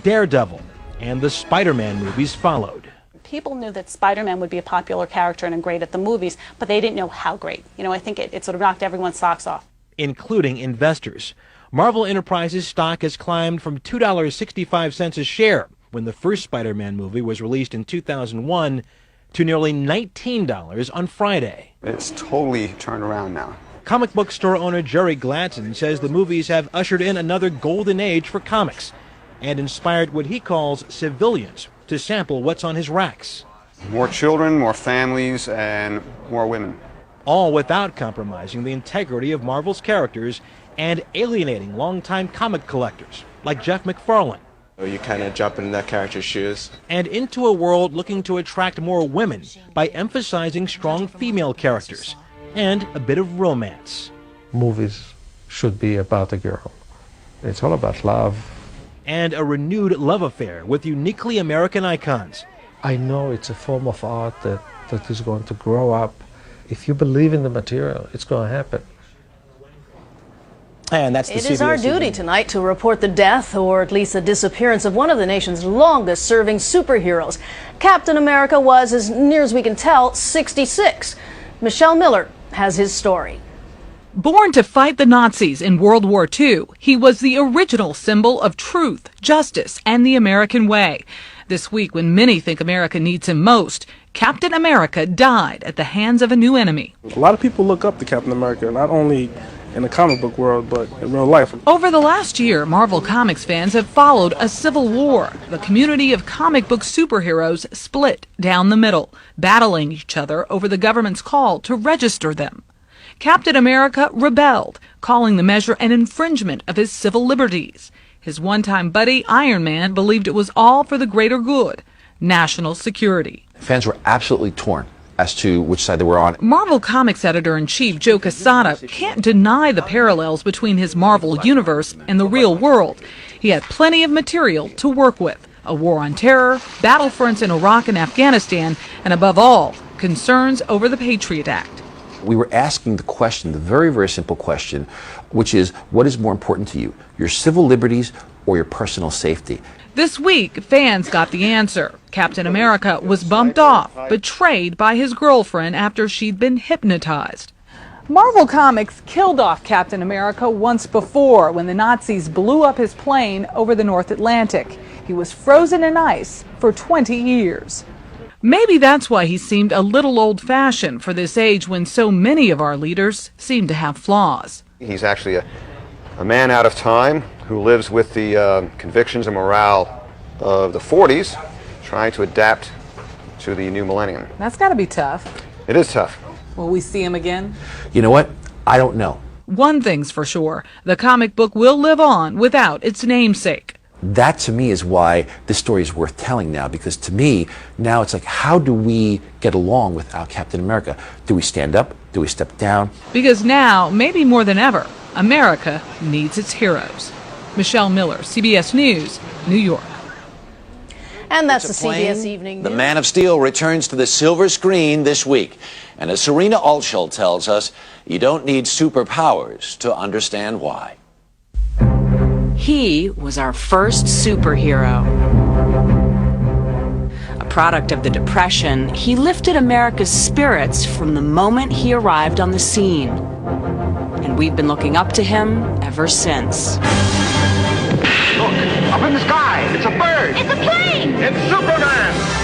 S9: Daredevil, and the Spider-Man movies followed.
S5: People knew that Spider-Man would be a popular character and great at the movies, but they didn't know how great. You know, I think it sort of knocked everyone's socks off.
S9: Including investors. Marvel Enterprises stock has climbed from $2.65 a share when the first Spider-Man movie was released in 2001 to nearly $19 on Friday.
S22: It's totally turned around now.
S9: Comic book store owner Jerry Gladson says the movies have ushered in another golden age for comics and inspired what he calls civilians to sample what's on his racks.
S22: More children, more families, and more women.
S9: All without compromising the integrity of Marvel's characters and alienating longtime comic collectors like Jeff McFarlane.
S22: You kind of jump into that character's shoes.
S9: And into a world looking to attract more women by emphasizing strong female characters and a bit of romance.
S15: Movies should be about a girl. It's all about love.
S9: And a renewed love affair with uniquely American icons.
S15: I know it's a form of art that is going to grow up. If you believe in the material, it's going to happen.
S10: And that's the
S16: It is our duty tonight to report the death, or at least the disappearance, of one of the nation's longest-serving superheroes. Captain America was, as near as we can tell, 66. Michelle Miller has his story.
S21: Born to fight the Nazis in World War II, he was the original symbol of truth, justice, and the American way. This week, when many think America needs him most, Captain America died at the hands of a new enemy.
S23: A lot of people look up to Captain America, not only in the comic book world, but in real life.
S21: Over the last year, Marvel Comics fans have followed a civil war. The community of comic book superheroes split down the middle, battling each other over the government's call to register them. Captain America rebelled, calling the measure an infringement of his civil liberties. His one-time buddy, Iron Man, believed it was all for the greater good, national security.
S17: Fans were absolutely torn as to which side they were on.
S21: Marvel Comics editor-in-chief Joe Quesada can't deny the parallels between his Marvel universe and the real world. He had plenty of material to work with. A war on terror, battlefronts in Iraq and Afghanistan, and above all, concerns over the Patriot Act.
S17: We were asking the question, the very, very simple question, which is, what is more important to you, your civil liberties or your personal safety?
S21: This week, fans got the answer. Captain America was bumped off, betrayed by his girlfriend after she'd been hypnotized. Marvel Comics killed off Captain America once before when the Nazis blew up his plane over the North Atlantic. He was frozen in ice for 20 years. Maybe that's why he seemed a little old-fashioned for this age when so many of our leaders seem to have flaws.
S22: He's actually a man out of time who lives with the convictions and morale of the 40s, trying to adapt to the new millennium.
S21: That's got to be tough.
S22: It is tough.
S21: Will we see him again?
S17: You know what? I don't know.
S21: One thing's for sure, the comic book will live on without its namesake.
S17: That to me is why this story is worth telling now, because to me, now it's like, how do we get along without Captain America? Do we stand up? Do we step down?
S21: Because now, maybe more than ever, America needs its heroes. Michelle Miller, CBS News, New York.
S16: And that's the CBS Evening
S23: The
S16: News.
S23: Man of Steel returns to the silver screen this week. And as Serena Altschul tells us, you don't need superpowers to understand why.
S24: He was our first superhero. A product of the Depression, he lifted America's spirits from the moment he arrived on the scene. And we've been looking up to him ever since.
S25: Look, up in the sky, it's a bird.
S3: It's a plane.
S25: It's Superman.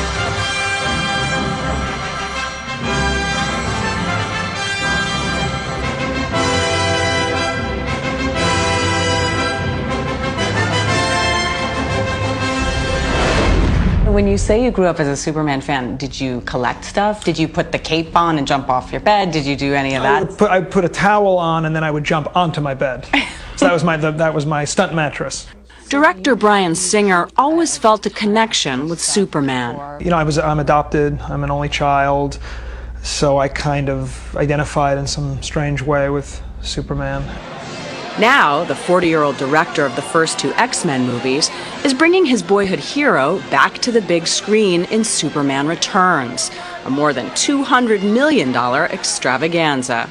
S24: When you say you grew up as a Superman fan, did you collect stuff? Did you put the cape on and jump off your bed? Did you do any of that?
S26: I would put a towel on and then I would jump onto my bed. So that was my stunt mattress.
S24: Director Bryan Singer always felt a connection with Superman.
S26: You know, I'm adopted. I'm an only child, so I kind of identified in some strange way with Superman.
S24: Now, the 40-year-old director of the first two X-Men movies is bringing his boyhood hero back to the big screen in Superman Returns, a more than $200 million extravaganza.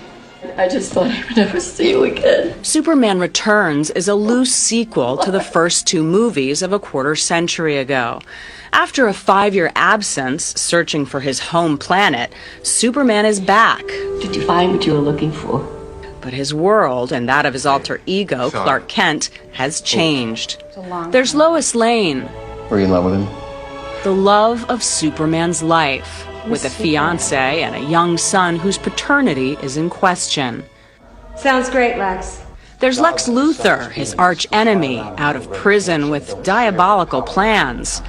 S27: I just thought I would never see you again.
S24: Superman Returns is a loose sequel to the first two movies of a quarter-century ago. After a 5-year absence, searching for his home planet, Superman is back.
S27: Did you find what you were looking for?
S24: But his world, and that of his alter ego, Clark Kent, has changed. There's Lois Lane.
S23: Were you in love with him?
S24: The love of Superman's life, with a fiancé and a young son whose paternity is in question.
S3: Sounds great, Lex.
S24: There's Lex Luthor, his arch enemy, out of prison with diabolical plans.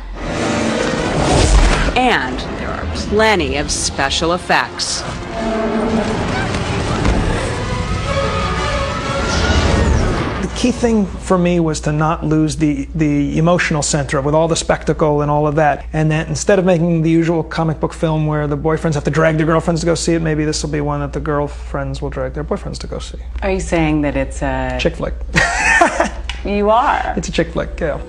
S24: And there are plenty of special effects.
S26: The key thing for me was to not lose the emotional center with all the spectacle and all of that. And that instead of making the usual comic book film where the boyfriends have to drag their girlfriends to go see it, maybe this will be one that the girlfriends will drag their boyfriends to go see.
S24: Are you saying that it's a...
S26: Chick flick.
S24: You are?
S26: It's a chick flick, yeah.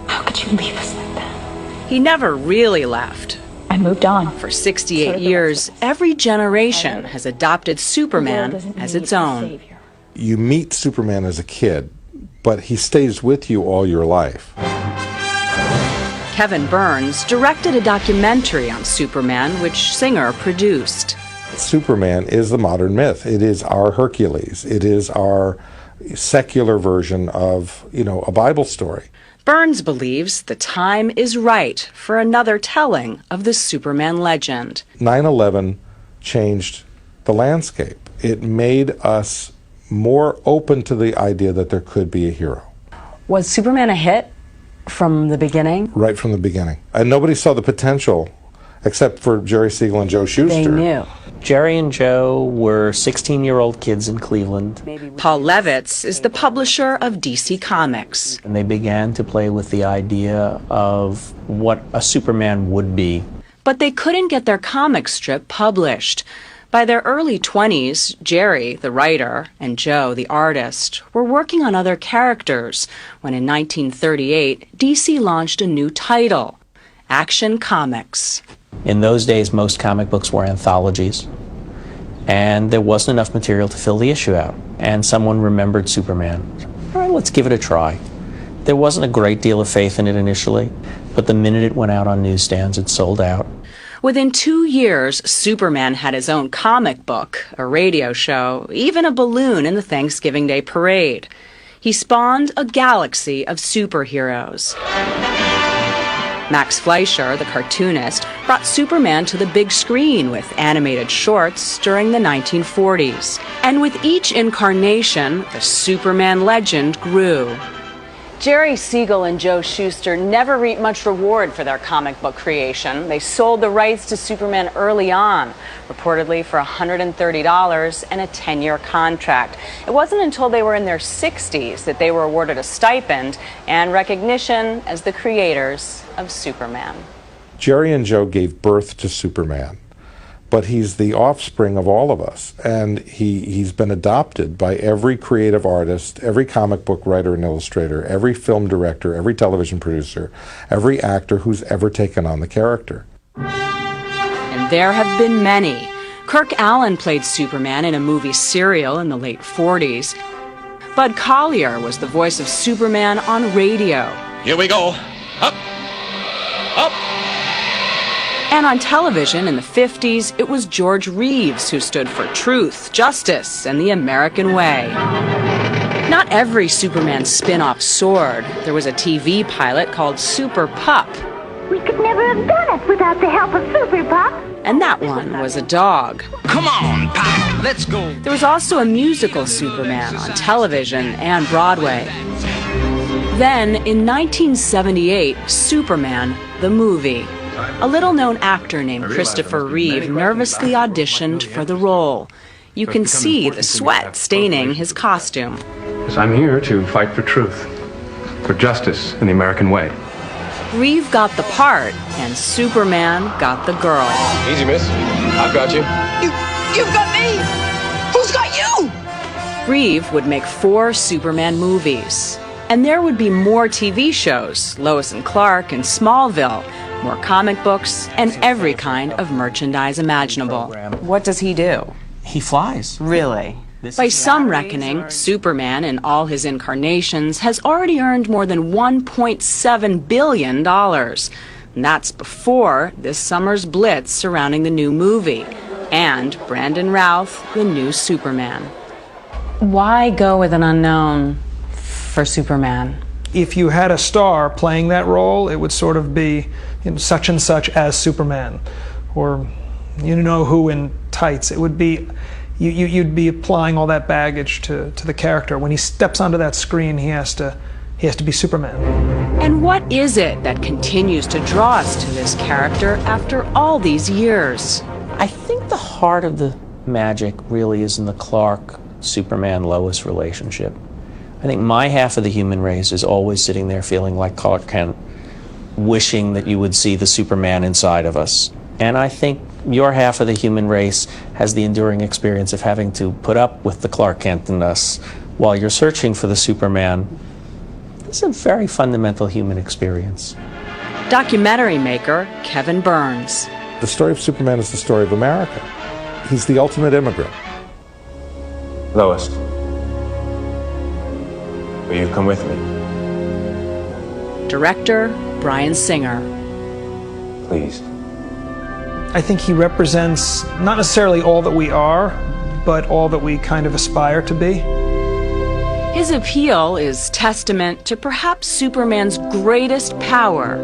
S27: How could you leave us like that?
S24: He never really left.
S27: I moved on.
S24: For 68 years, every generation has adopted Superman as its own.
S1: You meet Superman as a kid, but he stays with you all your life.
S24: Kevin Burns directed a documentary on Superman, which Singer produced.
S1: Superman is the modern myth. It is our Hercules. It is our secular version of, a Bible story.
S24: Burns believes the time is right for another telling of the Superman legend.
S1: 9/11 changed the landscape. It made us more open to the idea that there could be a hero.
S24: Was Superman a hit from the beginning?
S1: Right from the beginning. And nobody saw the potential except for Jerry Siegel and Joe Shuster.
S24: They knew.
S4: Jerry and Joe were 16-year-old kids in Cleveland.
S24: Paul Levitz is the publisher of DC Comics.
S4: And they began to play with the idea of what a Superman would be.
S24: But they couldn't get their comic strip published. By their early 20s, Jerry, the writer, and Joe, the artist, were working on other characters when in 1938, DC launched a new title, Action Comics.
S4: In those days, most comic books were anthologies, and there wasn't enough material to fill the issue out. And someone remembered Superman. All right, let's give it a try. There wasn't a great deal of faith in it initially, but the minute it went out on newsstands, it sold out.
S24: Within 2 years, Superman had his own comic book, a radio show, even a balloon in the Thanksgiving Day parade. He spawned a galaxy of superheroes. Max Fleischer, the cartoonist, brought Superman to the big screen with animated shorts during the 1940s. And with each incarnation, the Superman legend grew. Jerry Siegel and Joe Shuster never reaped much reward for their comic book creation. They sold the rights to Superman early on, reportedly for $130 and a 10-year contract. It wasn't until they were in their 60s that they were awarded a stipend and recognition as the creators of Superman.
S1: Jerry and Joe gave birth to Superman, but he's the offspring of all of us, and he's been adopted by every creative artist, every comic book writer and illustrator, every film director, every television producer, every actor who's ever taken on the character.
S24: And there have been many. Kirk Allen played Superman in a movie Serial in the late 40s. Bud Collyer was the voice of Superman on radio.
S8: Here we go. Up! Up!
S24: And on television in the 50s, it was George Reeves who stood for truth, justice, and the American way. Not every Superman spin-off soared. There was a TV pilot called Super Pup.
S10: We could never have done it without the help of Super Pup.
S24: And that one was a dog.
S8: Come on, Pop, let's go.
S24: There was also a musical Superman on television and Broadway. Then, in 1978, Superman, the movie. A little-known actor named Christopher Reeve nervously auditioned for the role. You can see the sweat staining his costume.
S12: I'm here to fight for truth, for justice in the American way.
S24: Reeve got the part, and Superman got the girl.
S12: Easy, miss. I've got you.
S10: You've got me! Who's got you?
S24: Reeve would make 4 Superman movies. And there would be more TV shows, Lois and Clark and Smallville, more comic books, and every kind of merchandise imaginable. What does he do?
S4: He flies.
S24: Really? By some reckoning, Superman in all his incarnations has already earned more than $1.7 billion. And that's before this summer's blitz surrounding the new movie and Brandon Routh, the new Superman. Why go with an unknown for Superman?
S26: If you had a star playing that role, it would sort of be such and such as Superman, or who in tights. It would be, you'd be applying all that baggage to the character. When he steps onto that screen, he has to be Superman.
S24: And what is it that continues to draw us to this character after all these years?
S4: I think the heart of the magic really is in the Clark-Superman-Lois relationship. I think my half of the human race is always sitting there feeling like Clark Kent, wishing that you would see the Superman inside of us. And I think your half of the human race has the enduring experience of having to put up with the Clark Kent in us while you're searching for the Superman. It's a very fundamental human experience.
S24: Documentary maker Kevin Burns.
S1: The story of Superman is the story of America. He's the ultimate immigrant.
S2: Lois, will you come with me?
S24: Director Bryan Singer.
S2: Please.
S26: I think he represents not necessarily all that we are, but all that we kind of aspire to be.
S24: His appeal is testament to perhaps Superman's greatest power,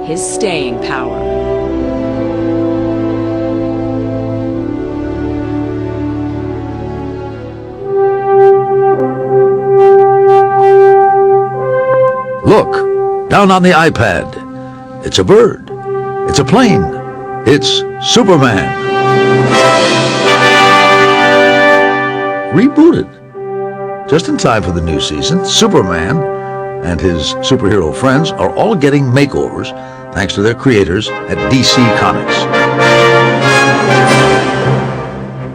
S24: his staying power.
S6: Look, down on the iPad. It's a bird. It's a plane. It's Superman. Rebooted. Just in time for the new season, Superman and his superhero friends are all getting makeovers thanks to their creators at DC Comics.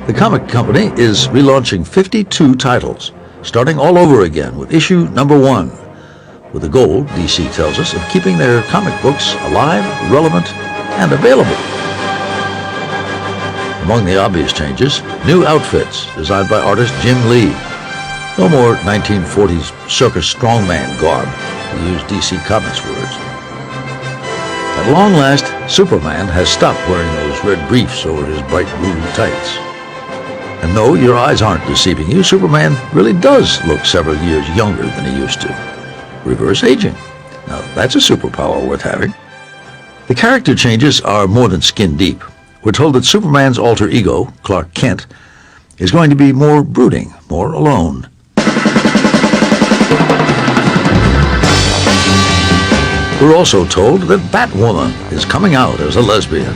S6: The comic company is relaunching 52 titles, starting all over again with issue number 1, with the goal, DC tells us, of keeping their comic books alive, relevant, and available. Among the obvious changes, new outfits designed by artist Jim Lee. No more 1940s circus strongman garb, to use DC Comics words. At long last, Superman has stopped wearing those red briefs over his bright blue tights. And no, your eyes aren't deceiving you. Superman really does look several years younger than he used to. Reverse aging. Now, that's a superpower worth having. The character changes are more than skin deep. We're told that Superman's alter ego, Clark Kent, is going to be more brooding, more alone. We're also told that Batwoman is coming out as a lesbian.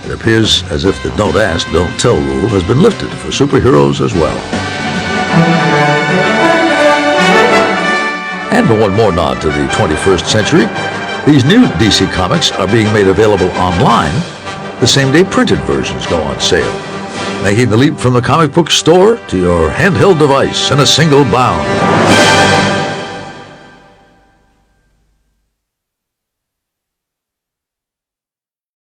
S6: It appears as if the don't ask, don't tell rule has been lifted for superheroes as well. And one more nod to the 21st century. These new DC Comics are being made available online the same day printed versions go on sale, making the leap from the comic book store to your handheld device in a single bound.